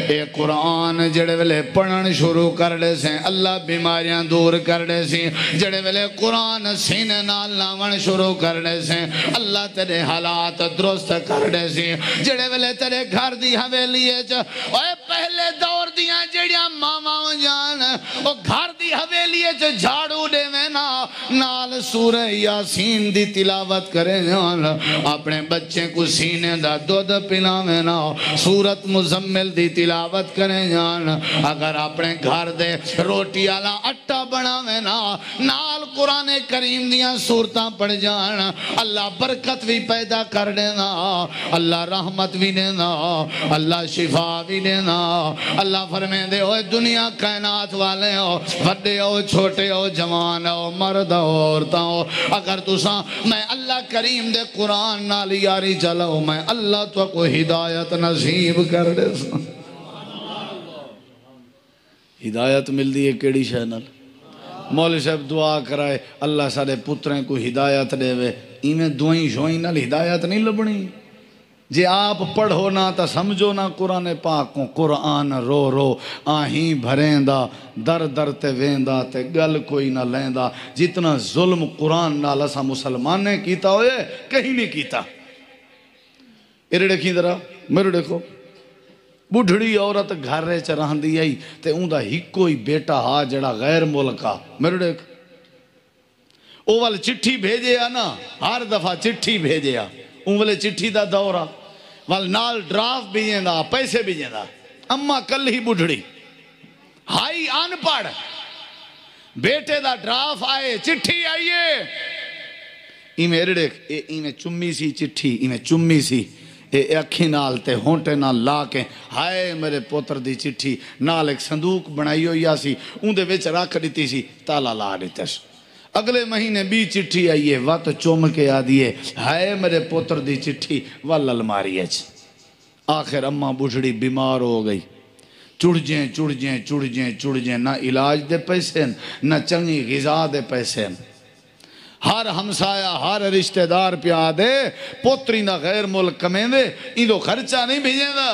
اے قرآن جڑے ویلے پڑھن شروع کر دے سے اللہ بیماریاں دور کر دے سی، جڑے ویلے قرآن سینے نال لاون شروع کر دے سے اللہ تیرے حالات درست کر دے سی، جڑے ویلے تیرے گھر دی حویلیے چ اوے پہلے دور دیاں جڑیاں ماما جان او گھر دی حویلیے چ جھاڑو دے میں نال سورہ یاسین دی تلاوت کرے جان اپنے بچے کو سینے دا دودھ پلاویں نا سورت مزمل دی تلاوت کرے جان اگر اپنے گھر دے روٹی والا اٹا بناویں نا نال قرآن کریم دیاں سورتاں پڑھ جان اللہ برکت بھی پیدا کر دینا اللہ رحمت بھی دینا اللہ شفا بھی دینا اللہ فرمائے دے ہوئے دنیا کائنات والے ہو بڑے ہو چھوٹے ہو جوان ہو مرد ہو عورتاں ہو اگر تساں میں اللہ کریم دے قرآن نال یاری چلاؤ میں اللہ تو کو ہدایت نصیب کر دے سا ہدایت مل دی ہے کیڑی شے نال مولوی صاحب دعا کرائے اللہ سارے پتریں کو ہدایت دے وے ایمیں دعائیں شوئیں نال ہدایت نہیں لبنی جے آپ پڑھو نا تا سمجھو نا قرآن پاک کو قرآن رو رو آہیں بھریں دا در در تے ویندہ تے گل کوئی نہ لیندہ جتنا ظلم قرآن نال اسا مسلمان نے کیتا ہوئے کہیں نہیں کیتا ایرے دیکھیں ذرا میرے دیکھو بڑھڑی عورت گھر رہے چرہن دی آئی تے اون دا ہی کوئی بیٹا ہا جڑا غیر ملکا میرے دیکھ او وال چٹھی بھیجے آ نا ہر دفعہ چٹھی بھیجے آ اون والے چٹھی دا دورہ وال نال ڈراف بھی جیندہ پیسے بھی جیندہ اما کل ہی بڑھڑی ہائی آن پڑھ بیٹے دا ڈراف آئے چٹھی آئیے ایمیں دیکھ ایمیں چمی سی چٹھی ایمیں چمی سی اکھی نال تے ہونٹے نال لا کے ہائے میرے پوتر دی چٹھی نال ایک صندوق بنائی ہوئی سی اون دے وچ رکھ دیتی سی تالا لا دیتے سی اگلے مہینے بھی چٹھی آئیے وقت چوم کے آدھیے ہائے میرے پوتر دی چٹھی وال الماری ہے آخر اماں بڑھڑی بیمار ہو گئی چڑ جیں نہ علاج دے پیسے نہ چنگی غذا دے پیسے ہر ہمسایا ہر رشتہ دار پہ آدھے پوتری نہ غیر ملک کمیں دے ان دو خرچہ نہیں بھیجیں دا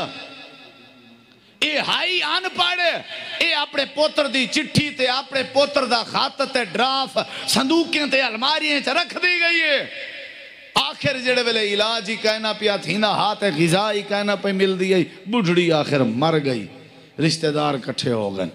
اے ہائی آن پاڑے اے اپنے پوتر دی چٹھی تے اپنے پوتر دا خط تے ڈراف صندوقیں تے الماریاں چا رکھ دی گئی ہے آخر جڑے ویلے علاج ہی کہنا پیا تھی نا ہاتھ غذا ہی کہنا پہ مل دی گئی بڑھڑی آخر مر گئی رشتہ دار کٹھے ہو گئے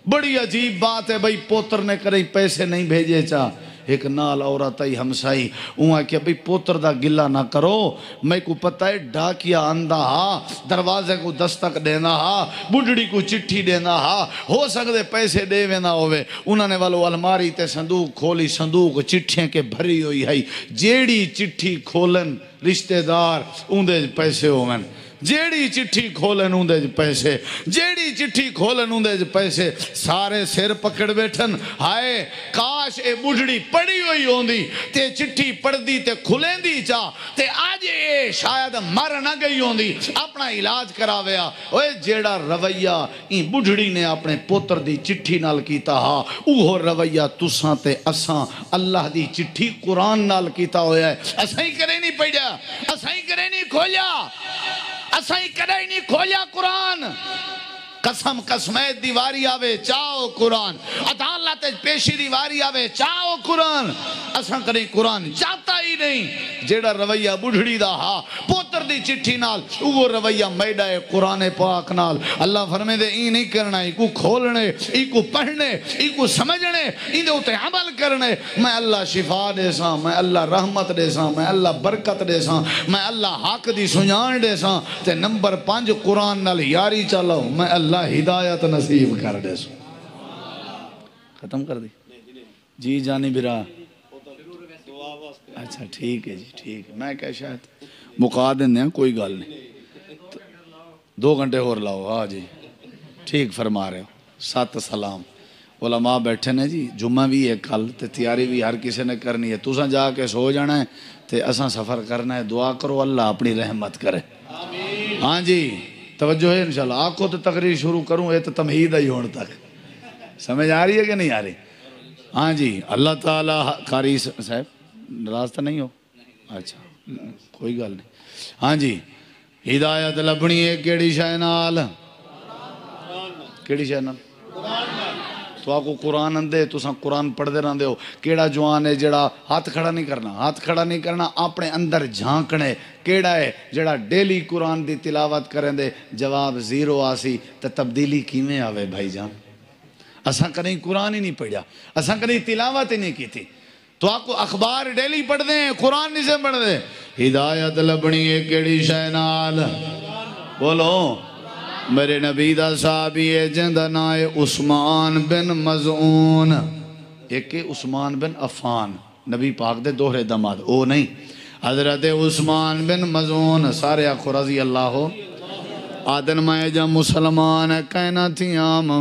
بڑی عجیب بات ہے بھئی پوتر نے کریں پیسے نہیں بھیجے چاہ ایک نال عورت آئی ہمسائی وہاں کہ بھئی پوتر دا گلہ نہ کرو میں کو پتہ ہے ڈاکیا اندہ ہا دروازے کو دستک دینا ہا بڑھڑی کو چٹھی دینا ہا ہو سکتے پیسے دے وینا ہوئے انہوں نے والو الماری تے صندوق کھولی صندوق چٹھیں کے بھری ہوئی ہے جیڑی چٹھی کھولن رشتہ دار اندے پیسے ہوئے جیڑی چٹھی کھولن اندے پیسے جیڑی چٹھی کھولن اندے پیسے سارے سر پکڑ بیٹھن ہائے کاش اے بڑھڑی پڑی ہوئی ہوندی تے چٹھی پڑھ دی تے کھلیں دی چاہ تے آج اے شاید مر نہ گئی ہوندی اپنا علاج کراویا اوے جیڑا رویہ این بڑھڑی نے اپنے پوتر دی چٹھی نال کیتا ہا اوہ رویہ تساں تے اساں اللہ دی چٹھی قرآن نال کیتا ہویا ہے اساں ہی کرے نہیں پڑھیا اساں ہی کرے نہیں کھولیا اساں ہی کدھے نہیں کھولیا قرآن قسم قسمت دیواری آوے چاہو قرآن عدالت پیشی دیواری آوے چاہو قرآن اساں کدھے قرآن چاہتا ہی نہیں جیڑا رویہ بڑھڑی دا ہا پوتر دی چٹھی نال وہ رویہ میڈا ہے قرآن پاک نال اللہ فرمے دے ای نہیں کرنا ای کو کھولنے ای کو پڑھنے ای کو سمجھنے ای دے اتے عمل کرنے میں اللہ شفا دے ساں میں اللہ رحمت دے ساں میں اللہ برکت دے ساں میں اللہ حق دی سنجان دے ساں تے نمبر 5 قرآن نال یاری چلاؤ میں اللہ ہدایت نصیب کر دے سو ختم کر دی جی جانی برا اچھا ٹھیک ہے جی ٹھیک ہے میں کہہ شاید مقا دیں ہیں کوئی گال نہیں 2 گھنٹے اور لاؤ ہاں جی ٹھیک فرما رہے ہو 7 سلام علماء بیٹھے نے جی جمعہ بھی ہے کل تے تیاری بھی ہر کسی نے کرنی ہے تُساں جا کے سو جانا ہے تے اساں سفر کرنا ہے دعا کرو اللہ اپنی رحمت کرے ہاں جی توجہ ہے انشاءاللہ آنکھوں تو تقریر شروع کروں یہ تو تمہید ہی ہون تک سمجھ آ رہی ہے کہ نہیں آ رہی ہاں جی اللہ تعالیٰ قاری صاحب ناراض تو نہیں ہو اچھا کوئی گل نہیں ہاں جی ہدایت لبنی ہے کیڑی شے نال کیڑی شے نال تو آپ کو قرآن اندے تو ساں قرآن پڑھ دے رہن دے ہو کیڑا جوان ہے جڑا ہاتھ کھڑا نہیں کرنا ہاتھ کھڑا نہیں کرنا اپنے اندر جھانکنے کیڑا ہے جڑا ڈیلی قرآن دی تلاوت کریں دے جواب 0 آسی تو تبدیلی کیمیں آوے بھائی جان اساں کہیں قرآن ہی نہیں پڑھیا اساں کہیں تلاوت ہی نہیں کی تھی تو آپ کو اخبار ڈیلی پڑھ دیں، قرآن نہیں سے پڑھ دیں. ہدایت لبنی ہے کیڑی شے نال؟ بولو. میرے نبی دا صحابی ہے جندہ نائے عثمان بن مظعون. ایک عثمان بن عفان، نبی پاک دے دوہرے دماد. او نہیں، حضرت عثمان بن مظعون. سارے آخو رضی اللہ ہو. آدن میں جا مسلمان کہنا تھی آم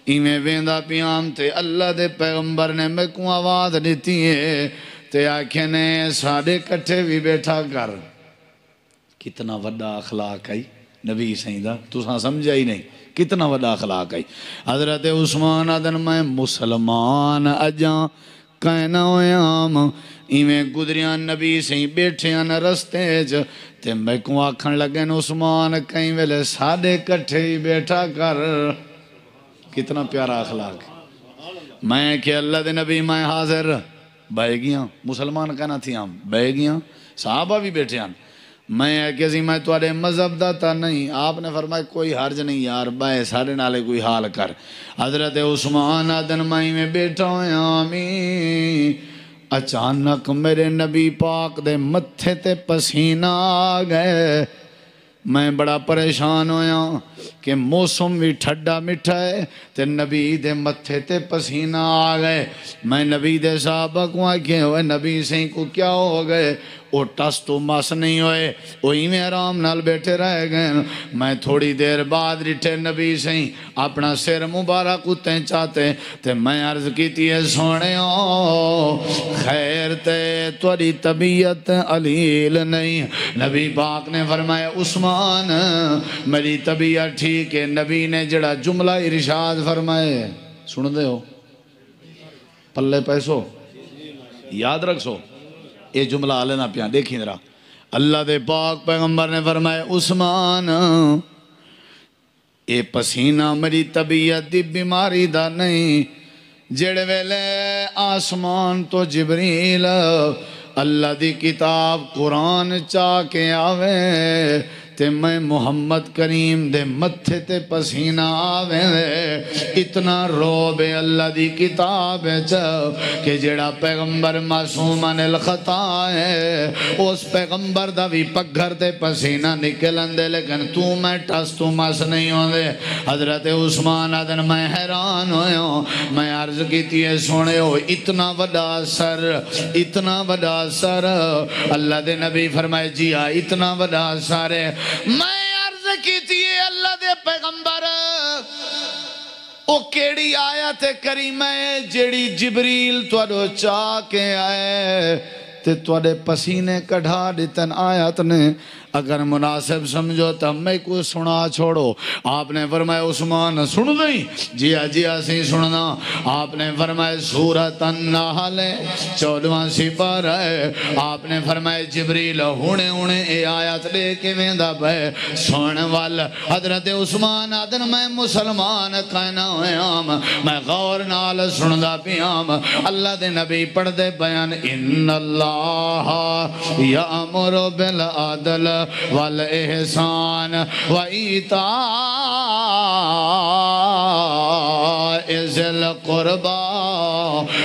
ایمیں ویندہ پیام تے اللہ دے پیغمبر نے میں کو آواز دیتی ہے تے آنکھیں نے ساڑھے کٹھے بھی بیٹھا کر. کتنا وڈا اخلاق ہے نبی سیدہ، تو ساں سمجھا ہی نہیں کتنا وڈا اخلاق ہے. حضرت عثمان آدن میں مسلمان اجاں کہنا ہویام ایویں گدریاں نبی سے بیٹھیاں نہ رستے جو تے میں کو آکھن لگن عثمان کہیں ویلے ساڑھے کٹھے ہی بیٹھا کر. کتنا پیارا اخلاق. میں کہ اللہ دے نبی میں حاضر بہ گیاں، مسلمان کہنا تھی ہم بہ گیاں، صحابہ بھی بیٹھے ہیں. میں کہ میں توڑے مذہب دا تا نہیں. آپ نے فرمایا کوئی حرج نہیں یار، بائے سارے نالے کوئی حال کر. حضرت عثمان آدن مائی میں بیٹھا ہوئے آمین. اچانک میرے نبی پاک دے متھے تے پسینہ آ گئے. میں بڑا پریشان ہویا کہ موسم بھی ٹھڈا مٹھا ہے تے نبی دے متھے تے پسینہ آ گئے. میں نبی دے صحابہ کو آکھے ہوئے نبی سے کو کیا ہو گئے؟ وہ ٹس تو مس نہیں ہوئے، وہ ایویں آرام نال بیٹھے رہ گئے. میں تھوڑی دیر بعد رٹھے نبی سے اپنا سر مبارک اتیں چاہتے تے میں عرض کیتی ہے سونے خیر تے توڑی طبیعت علیل نہیں. نبی پاک نے فرمایا عثمان میری طبیعت ٹھیک ہے. نبی نے جڑا جملہ ارشاد فرمائے سن دے ہو پلے پیسو یاد رکھ سو. یہ جملہ آلینا پیاں دیکھیں ذرا. اللہ دے پاک پیغمبر نے فرمائے عثمان اے پسینہ میری طبیعت دی بیماری دا نہیں. جڑے ویلے آسمان تو جبریل اللہ دی کتاب قرآن چاہ کے آوے تے میں محمد کریم دے متھے تے پسینہ آوے اتنا روب اللہ دی کتاب ہے کہ جڑا پیغمبر معصومن الخطا ہے اس پیغمبر دا بھی پگھر تے پسینہ نکلن دے لیکن تو میں ٹس تو مس نہیں ہوں دے. حضرت عثمان آدن میں حیران ہویا. میں عرض کیتی ہے سونے ہو اتنا وڈا سر اتنا وڈا سر. اللہ دے نبی فرمائے جی اتنا وڈا سر ہے. میں عرض کیتی ہے اللہ دے پیغمبر او کیڑی آیت کریمہ ہے جیڑی جبریل توڑو چاہ کے آئے تے توڑے پسینے کڑھا دیتن آیت نے. اگر مناسب سمجھو تو میں کو سنا چھوڑو. آپ نے فرمایا عثمان سن دیں؟ جی سی سننا. آپ نے فرمایا سورۃ النحل 14واں سپارہ ہے. آپ نے فرمایا جبریل ہونے اے آیت لے کے ویندہ بے سن وال. حضرت عثمان آدن میں مسلمان کہنا ہویام میں غور نال سندا پیام. اللہ دے نبی پڑھ دے بیان ان اللہ یامر بالعدل والإحسان وإيتاء ذي القربى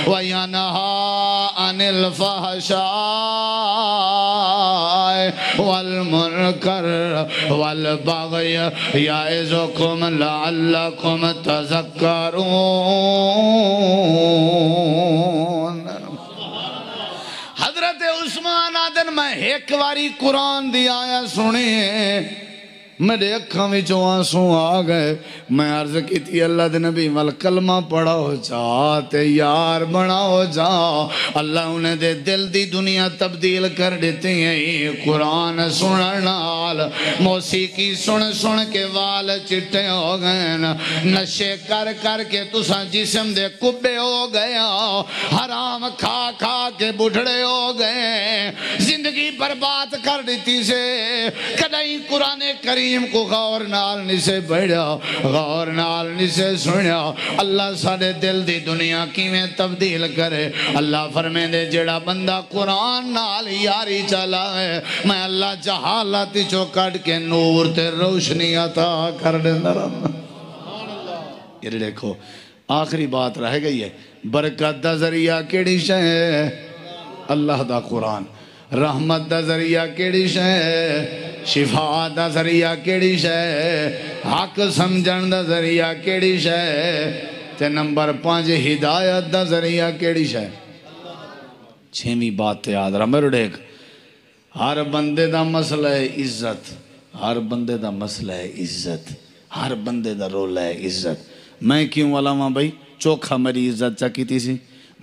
وينهى عن الفحشاء والمنكر والبغي يعظكم لعلكم تذكرون. حضرت عثمان آدن میں ایک واری قرآن دی آیا سنی ہے میرے اکھاں وچوں آنسو آ گئے. میں عرض کی تھی اللہ دے نبی وال کلمہ پڑھاؤ چاہتے یار بناؤ جا. اللہ انہیں دے دل دی دنیا تبدیل کر دیتے ہیں. قرآن سننال موسیقی سن کے وال چٹے ہو گئے. نشے کر کے تساں جسم دے کبے ہو گیا. حرام کھا کے بڑھڑے ہو گئے. زندگی برباد کر دیتی سے. کدھیں قرآن کریم کو غور نال نسے بڑھا غور نال نسے سنیا. اللہ سارے دل دی دنیا کی میں تبدیل کرے. اللہ فرمے دے جڑا بندہ قرآن نال یاری چلا ہے میں اللہ جہالت چو کٹ کے نور تے روشنی عطا کر دے. یہ دیکھو آخری بات رہ گئی ہے. برکت دا ذریعہ کیڑی شے ہے؟ اللہ دا قرآن رحمت دا ذریعہ کیڑی شے شفا دا ذریعہ کیڑی شے حق سمجھن دا ذریعہ کیڑی شے تے نمبر 5 ہدایت دا ذریعہ کیڑی شے 6ویں بات تے یاد رہا میرے دیکھ ہر بندے دا مسئلہ ہے عزت ہر بندے دا مسئلہ ہے عزت ہر بندے دا رول ہے عزت میں کیوں علامہ بھائی چوکھا میری عزت چا کیتی سی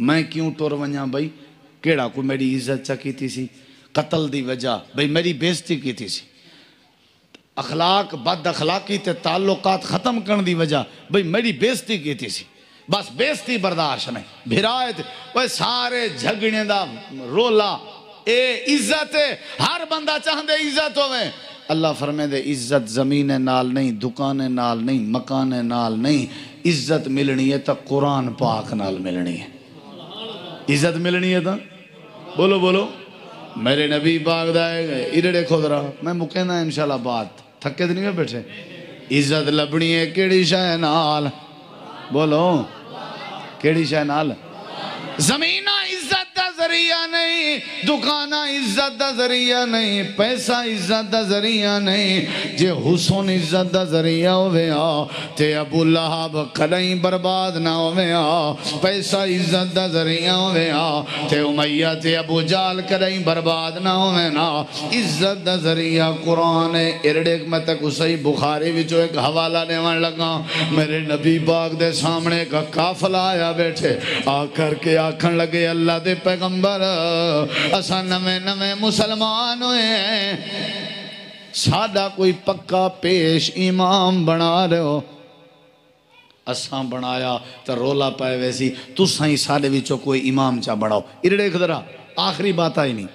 میں کیوں ٹور ونجا بھائی کیڑا کو میری عزت چا کیتی سی قتل دی وجہ بھائی میری بےزتی کیتی سی اخلاق بد اخلاقی تے تعلقات ختم کرن دی وجہ بھائی میری بےزتی کیتی سی بس بےزتی برداشت نہیں بھرائے تے وہ سارے جھگڑنے دا رولا اے عزت ہے ہر بندہ چاہندے عزت ہوئے اللہ فرمائے دے عزت زمین نال نہیں دکان نال نہیں مکان نال نہیں عزت ملنی ہے تا قرآن پاک نال ملنی ہے عزت ملنی ہے تا بولو بولو میرے نبی پاک دائے گئے ادھر دیکھو ذرا میں مکینہ انشاءاللہ بات تھکے تو نہیں میں بیٹھے عزت لبنی ہے کیڑی شے نال بولو کیڑی شے نال زمینہ عزت دا ذریعہ نہیں دکانہ عزت دا ذریعہ نہیں پیسہ عزت دا ذریعہ نہیں جے حسن عزت دا ذریعہ ہوئے تے ابو لہب کدیں برباد نہ ہوئے پیسہ عزت دا ذریعہ ہوئے تے امیہ تے ابو جال کدیں برباد نہ ہوئے عزت دا ذریعہ قرآن ہے ارڑیک میں تک صحیح بخاری وچو ایک حوالہ دیوان لگا میرے نبی پاک دے سامنے کا قافلہ آیا بیٹھے آ کر کے آکھن لگے اللہ دے پیغمبر اسا نویں مسلمان ہوئے ہیں سادہ کوئی پکا پیش امام بنا رہے ہو اساں بنایا تو رولا پائے ویسی تو سائیں سادے وچو کوئی امام چاہ بڑھاؤ ارڑے خدرہ آخری بات آئی نہیں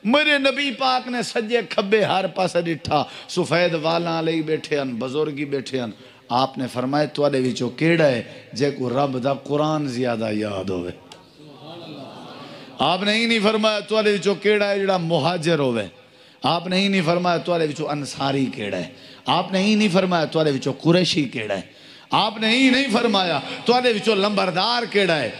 میرے نبی پاک نے سجے کھبے ہر پاسے ڈٹھا سفید والا علیہ بیٹھے ان بزرگی بیٹھے ان آپ نے فرمائے تو آدھے وچو کیڑا ہے جے کو رب دا قرآن زیادہ یاد ہوئے آپ نے ہی نہیں فرمایا تو آدھے وچو کیڑا ہے جڑا مہاجر ہوئے آپ نے ہی نہیں فرمایا تو آدھے وچو انصاری کیڑا ہے آپ نے ہی نہیں فرمایا تو آدھے وچو قریشی کیڑا ہے آپ نے ہی نہیں فرمایا تو آدھے وچو لمبردار کیڑا ہے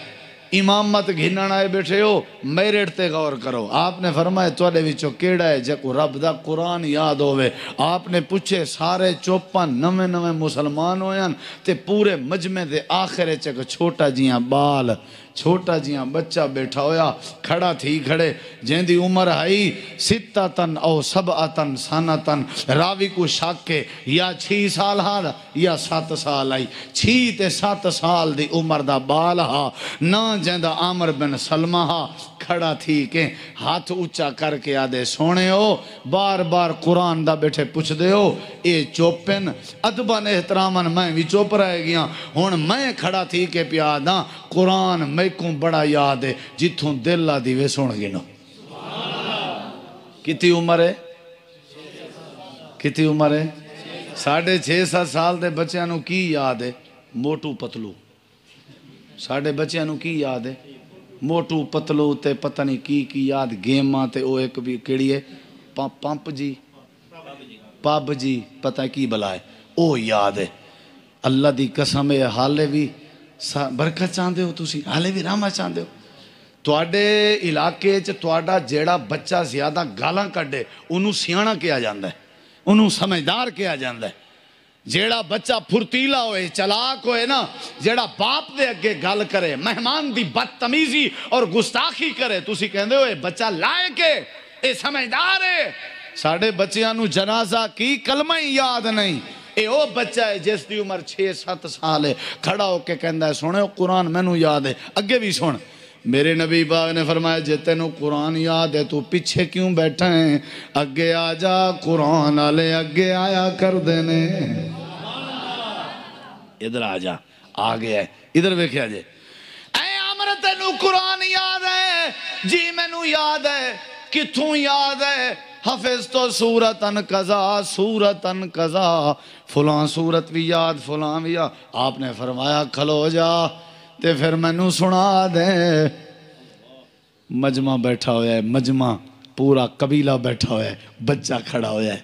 امامت گھنن آئے بیٹھے ہو میرٹ تے غور کرو آپ نے فرمایا تو آدھے وچو کیڑا ہے جے کو رب دا قرآن یاد ہوئے آپ نے پوچھے سارے چوپن نویں مسلمان ہوئے تے پورے مجمع دے آخرے چک چھوٹا جیاں بال چھوٹا جیاں بچہ بیٹھا ہویا کھڑا تھی کھڑے جن دی عمر آئی 7 او 7 سنتن راوی کو شک کے یا 6 سال ہاں یا 7 سال آئی 6 تے 7 سال دی عمر دا بال ہاں نہ جندہ عامر بن سلمہ ہاں کھڑا تھی کہ ہاتھ اچھا کر کے آدھے سونے ہو بار بار قرآن دا بیٹھے پوچھ دے ہو اے چوپن ادبان احترامن میں بھی چوپ رہے گیا ہون میں کھڑا تھی کہ پیاداں قرآن میں کو بڑا یاد ہے جتوں دل آدھی وے سن گنو کتی عمر ہے کتی عمر ہے 6.5-7 سال دے بچیانوں کی یاد ہے موٹو پتلو ساڑھے بچیانوں کی یاد ہے موٹو پتلو تے پتہ نہیں کی یاد گیماں تے او ایک بھی کیڑی ہے پمپ جی پاب جی پتہ کی بلائے او یاد ہے اللہ دی قسم ہے حالے بھی برکت چاندے ہو تسی حالے بھی رحمت چاندے ہو تواڈے علاقے چ تواڈا جیڑا بچہ زیادہ گالاں کڈے انہوں سیاںا کیا جاندا ہے انہوں سمجھدار کیا جاندا ہے جیڑا بچہ پھرتیلا ہوئے چلاک ہوئے نا جیڑا باپ دے اگے گل کرے مہمان دی بدتمیزی اور گستاخی کرے تسی کہندے ہوئے بچہ لائے کے اے سمجھدار ہے ساڑھے بچیاں جنازہ کی کلمہ ہی یاد نہیں اے او بچہ ہے جس دی عمر 6-7 سال ہے کھڑا ہو کے کہندہ ہے سونے قرآن میں نو یاد ہے اگے بھی سن میرے نبی پاک نے فرمایا جتے نو قرآن یاد ہے تو پیچھے کیوں بیٹھا ہیں اگے آ جا قرآن آلے اگے آیا کر دینے ادھر آ جا آگے ہے ادھر بیکھیا جے اے عمر تینو قرآن یاد ہے جی میں نو یاد ہے کتھوں یاد ہے حفظ تو سورتن قضا فلان سورت بھی یاد فلان بھی یاد آپ نے فرمایا کھلو جا تے پھر میں نو سنا دے مجمع بیٹھا ہویا ہے مجمع پورا قبیلہ بیٹھا ہویا ہے بچہ کھڑا ہویا ہے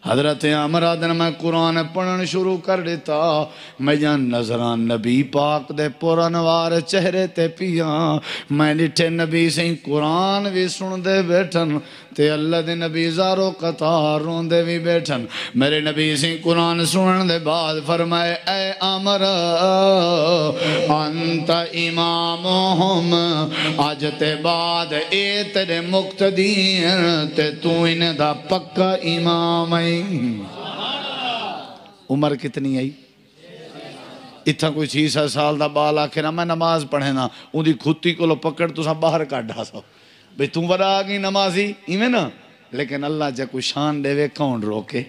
حضرت عمر آدن میں قرآن پڑھن شروع کر دیتا میں جان نظران نبی پاک دے پرانوار چہرے تے پیاں میں لٹھے نبی سے قرآن بھی سن دے بیٹھن تے اللہ دے نبی زارو قطار رون دے بھی بیٹھن میرے نبی سے قرآن سنن دے بعد فرمائے اے عمر انت امامہم آج تے بعد اے تیرے مقتدین تے تو انہیں دا پکا امام ہے عمر کتنی آئی اتھا کوئی 6 سال دا بال آکھے نا میں نماز پڑھے نا ان دی کھتی کو لو پکڑ تو سا باہر کاٹھا سا بھئی تم ورا آگئی نمازی ایمیں نا لیکن اللہ جے کوئی شان دے وے کون روکے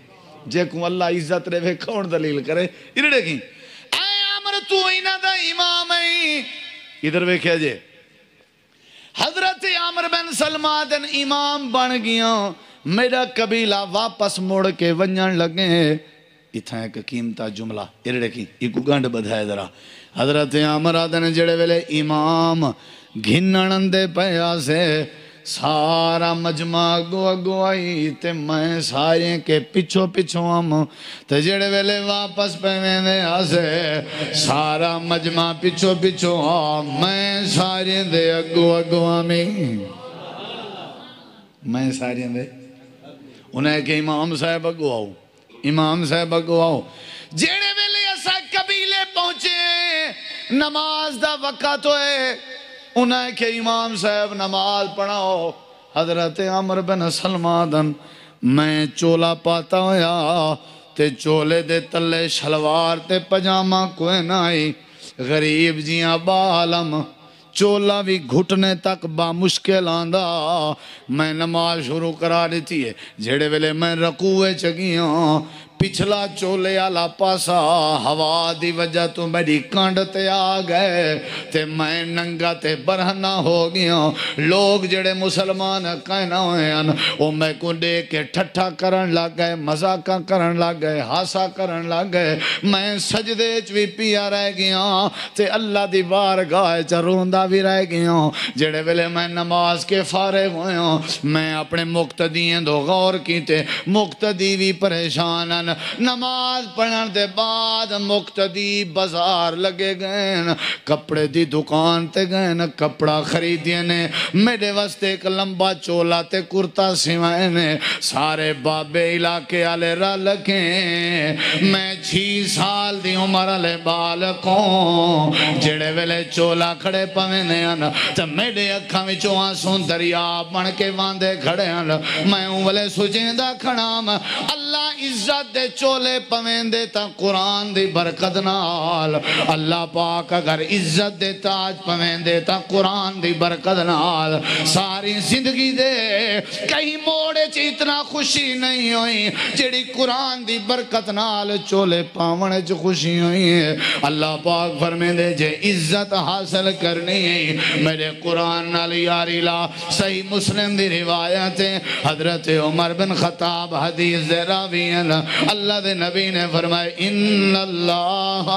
جے کو اللہ عزت دے وے کون دلیل کرے ادھر کی اے عمر تو اینا دا امام ہے ادھر وے کیا جے حضرت عمر بن سلمہ دن امام بن گیا میرا قبیلہ واپس موڑ کے ونجن لگے اتھا ایک قیمتہ جملہ ارڑے کی ایک گنڈ بدھائے ذرا حضرت عمر آدن جڑے ویلے امام گھنن دے پیا سے سارا مجمع گوائی تے میں سارے کے پچھو پچھو ہم تے جڑے ویلے واپس پہنے دے آسے سارا مجمع پچھو پچھو میں سارے دے گوا میں سارے دے انہیں کہ امام صاحب اگواؤ امام صاحب اگواؤ جیڑے ویلے ایسا قبیلے پہنچے نماز دا وقت ہوئے انہیں کہ امام صاحب نماز پڑھاؤ حضرت عمر بن سلمہ دن میں چولا پاتا ہویا تے چولے دے تلے شلوار تے پجامہ کوئی نائی غریب جیاں بالم چولا بھی گھٹنے تک با مشکل آندہ میں نماز شروع کرا دیتی ہے جھڑے ویلے میں رکوے چگیاں پچھلا چولے آلا پاسا ہوا دی وجہ تو میری کانڈ تے آ گئے تے میں ننگا تے برہنہ ہو گیا لوگ جڑے مسلمان کہنا ہوئے ہیں وہ میں کو دے کے ٹھٹھا کرن لگ گئے مذاقہ کرن لگ گئے ہاسا کرن لگ گئے میں سجدے چوی پیا رہ گیا تے اللہ دی بارگاہ چروندہ بھی رہ گیا جڑے ویلے میں نماز کے فارغ ہوئے میں اپنے مقتدیاں دو غور کی تے مقتدی بھی پریشان نماز پڑھن دے بعد مقتدی بازار لگے گئے کپڑے دی دکان تے گئے کپڑا خریدیے نے میرے واسطے ایک لمبا چولا تے کرتا سوائے نے سارے بابے علاقے آلے را لگیں میں 6 سال دی عمر آلے بالکوں جڑے ویلے چولا کھڑے پوینے ہیں تو میرے اکھاں میں آنسوں دریاب بن کے واندے کھڑے ہیں میں ہوں والے سجیندہ کھڑام اللہ عزت دے چولے پویندے تا قرآن دی برکت نال اللہ پاک اگر عزت دے تاج پویندے تا قرآن دی برکت نال ساری زندگی دے کہیں موڑے چی اتنا خوشی نہیں ہوئی جڑی قرآن دی برکت نال چولے پاونے چی خوشی ہوئی ہے اللہ پاک فرمیندے جے عزت حاصل کرنی ہے میرے قرآن نال یاری لا صحیح مسلم دی روایتیں حضرت عمر بن خطاب حدیث دے راوین اللہ دے نبی نے فرمائے ان اللہ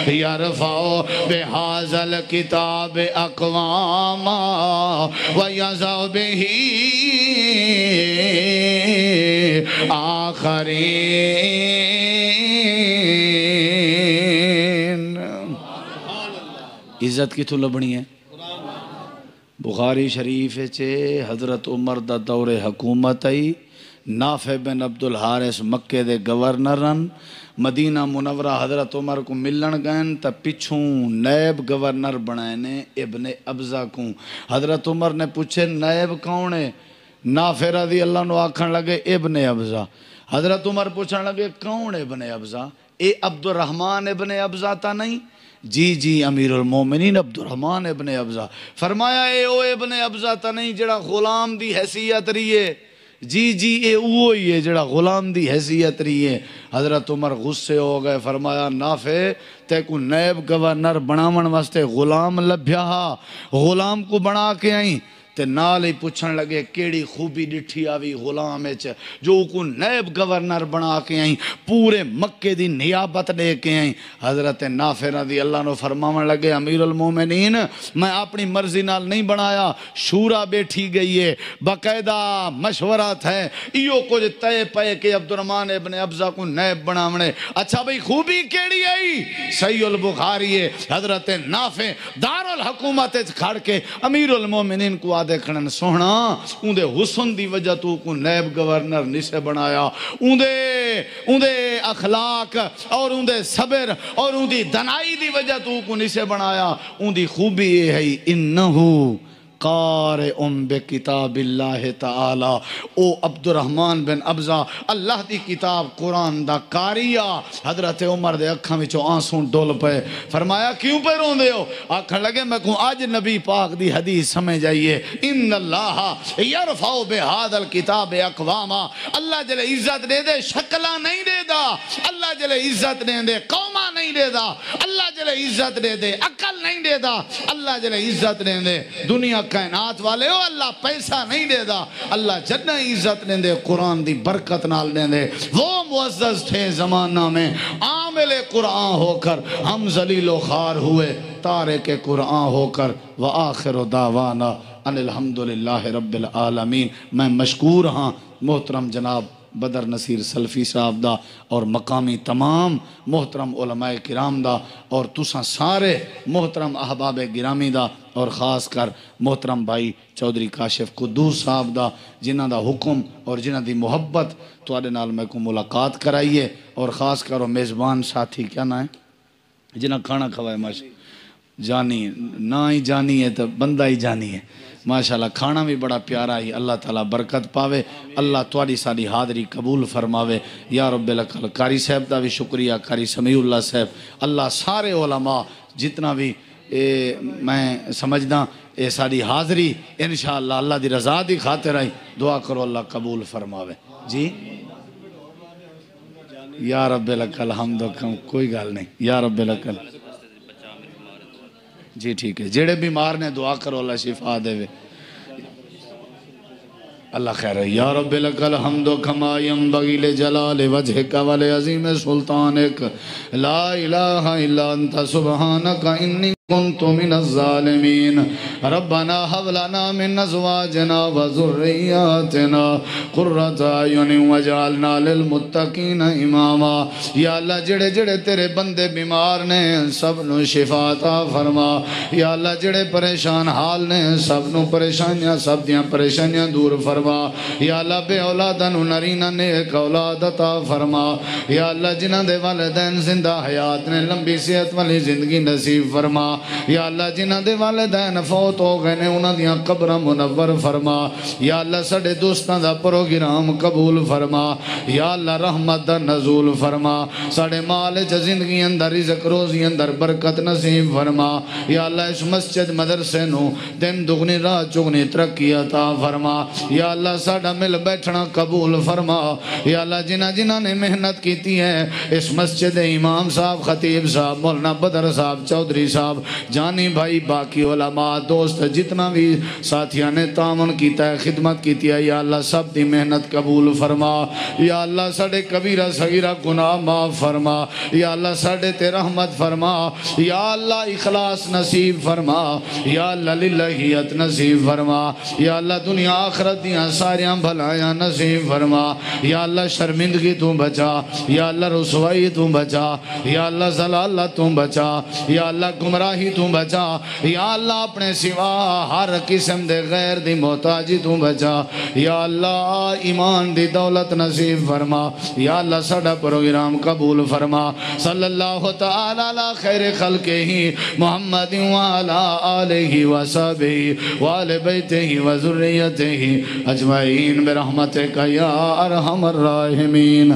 یرفع بہذا الکتاب اقواما ویضع بہ آخرین عزت کی تو لبنی ہے بخاری شریف چے حضرت عمر دا دور حکومت آئی نافع بن عبدالحارث مکہ دے گورنرن مدینہ منورہ حضرت عمر کو ملن گئن تا پچھوں نیب گورنر بنائنے ابن ابزہ کو حضرت عمر نے پوچھے نیب کون ہے نافع رضی اللہ عنہ آکھن لگے ابن ابزہ حضرت عمر پوچھن لگے کون ابن ابزہ اے عبد الرحمن ابن ابزہ تا نہیں جی امیر المومنین عبد الرحمن ابن ابزہ فرمایا اے او ابن ابزہ تا نہیں جڑا غلام دی حیثیت رہیے جی اے وہی ہے جڑا غلام دی حیثیت رہی ہے حضرت عمر غصے ہو گئے فرمایا نافع تے کو نیب گورنر بناون واسطے غلام لبھیا غلام کو بنا کے آئیں تے نال ہی پوچھن لگے کیڑی خوبی ڈٹھی آوی غلام وچ جو کو نیب گورنر بنا کے آئیں پورے مکے دی نیابت دے کے آئیں۔ حضرت نافع رضی اللہ عنہ فرماون لگے امیر المومنین میں اپنی مرضی نال نہیں بنایا، شورا بیٹھی گئی ہے، باقاعدہ مشورہ ہے، ایو کچھ طے پے کہ عبد الرحمن ابن ابزہ کو نیب بناونے۔ اچھا بھئی خوبی کیڑی آئی؟ صحیح البخاری ہے، حضرت نافع دار الحکومت کھڑ کے امیر المومنین کو آدھے کھڑن سونا اندے حسن دی وجہ تو کو نیب گورنر نہیں سے بنایا، اندے اخلاق اور اندے صبر اور اندی دنائی دی وجہ تو کو نہیں سے بنایا، اندی خوبی یہ ہے انہو قارئ بکتاب اللہ تعالی، او عبد الرحمن بن ابزہ اللہ دی کتاب قرآن دا کاریا۔ حضرت عمر دے اکھاں وچوں آنسوں ڈول پے، فرمایا کیوں پہ رون دے ہو؟ آکھن لگے میں کہوں آج نبی پاک دی حدیث سمجھ آئیے، ان اللہ یرفع بہذا الکتاب اقواما، اللہ جلے عزت دے دے شکلہ نہیں دے دا، اللہ جلے عزت دے دے قومہ نہیں دے دا، اللہ جلے عزت دے دے عقل نہیں دے دا، اللہ جلے عزت دے دے دنیا کائنات والے ہو، اللہ پیسہ نہیں دے دا، اللہ جنہ عزت دے دے قرآن دی برکت نال دے دے۔ وہ معزز تھے زمانہ میں عامل قرآن ہو کر ہم ذلیل و خوار ہوئے، تارک قرآن ہو کر وآخر دعوانا ان الحمدللہ رب العالمین۔ میں مشکور ہاں محترم جناب بدر نصیر سلفی صاحب دا اور مقامی تمام محترم علماء کرام دا اور تساں سارے محترم احباب گرامی دا اور خاص کر محترم بھائی چودھری کاشف قدوس صاحب دا جنہ دا حکم اور جنہ دی محبت تو آدھے نال میں کو ملاقات کرائیے، اور خاص کر وہ میزبان ساتھی کیا نہ ہے جنہ کھانا کھوائے ماشاء جانی نہ ہی جانی ہے تو بندہ ہی جانی ہے ماشاءاللہ، کھانا بھی بڑا پیارا ہی، اللہ تعالیٰ برکت پاوے، اللہ تواڈی ساری حاضری قبول فرماوے یا رب العالمین۔ قاری صاحب دا بھی شکریہ، قاری سمیع اللہ صاحب، اللہ سارے علماء جتنا بھی میں سمجھدا اے ساری حاضری انشاءاللہ اللہ دی رضا دی خاطر آئی، دعا کرو اللہ قبول فرماوے جی یا رب الحمد، کوئی گال نہیں یا رب العالمین جی ٹھیک ہے، جڑے بیمار نے دعا کرو اللہ شفا دے وے اللہ خیر ہے یا رب لک الحمد کما ینبغی لجلال وجہک ولعظیم سلطانک لا الہ الا انت سبحانک انی کنت من الظالمین ربنا حب لنا من ازواجنا وذریاتنا قرۃ اعین وجعلنا للمتقین اماما۔ یا اللہ جڑے جڑے تیرے بندے بیمار نے سب نو شفا عطا فرما، یا اللہ جڑے پریشان حال نے سب نو پریشانیاں سب دیاں پریشانیاں دور فرما، یا اللہ بے اولادہ نو نرینہ نیک اولاد عطا فرما، یا اللہ جنہ دے والدین زندہ حیات نے لمبی صحت والی زندگی نصیب فرما، یا اللہ جنہ دے والدین فوت ہو گئے نے انہاں دیاں قبرہ منور فرما، یا اللہ سڑے دوستاں دا پروگرام قبول فرما، یا اللہ رحمت دا نزول فرما، سڑے مال چا زندگی اندر رزق روزی اندر برکت نصیب فرما، یا اللہ اس مسجد مدرسے نو دن دگنی رات چگنی ترقی عطا فرما، یا اللہ ساڑا مل بیٹھنا قبول فرما، یا اللہ جنہ جنہ نے محنت کیتی ہے اس مسجد امام صاحب خطیب صاحب مولانا بدر صاحب چودھری صاحب جانی بھائی باقی علماء دوست جتنا بھی ساتھیاں نے تعاون کیتا ہے خدمت کیتی ہے، یا اللہ سب دی محنت قبول فرما، یا اللہ ساڑے کبیرہ صغیرہ گناہ معاف فرما، یا اللہ ساڑے تے رحمت فرما، یا اللہ اخلاص نصیب فرما، یا اللہ للہیت نصیب فرما، یا اللہ دنیا آخرت دیاں ساریاں بھلایاں نصیب فرما، یا اللہ شرمندگی تو بچا، یا اللہ رسوائی تو بچا، یا اللہ زلالت تو بچا، یا اللہ گمراہی تو بچا، یا اللہ اپنے سوا ہر قسم دے غیر دی محتاجی تو بچا، یا اللہ ایمان دی دولت نصیب فرما، یا اللہ سڑا پروگرام قبول فرما، صلی اللہ تعالی علی خیر خلقہ محمد وعلا آلہ وصحبہ وآل بیتہ وذریتہ اجمعین برحمتک یا ارحم الراحمین۔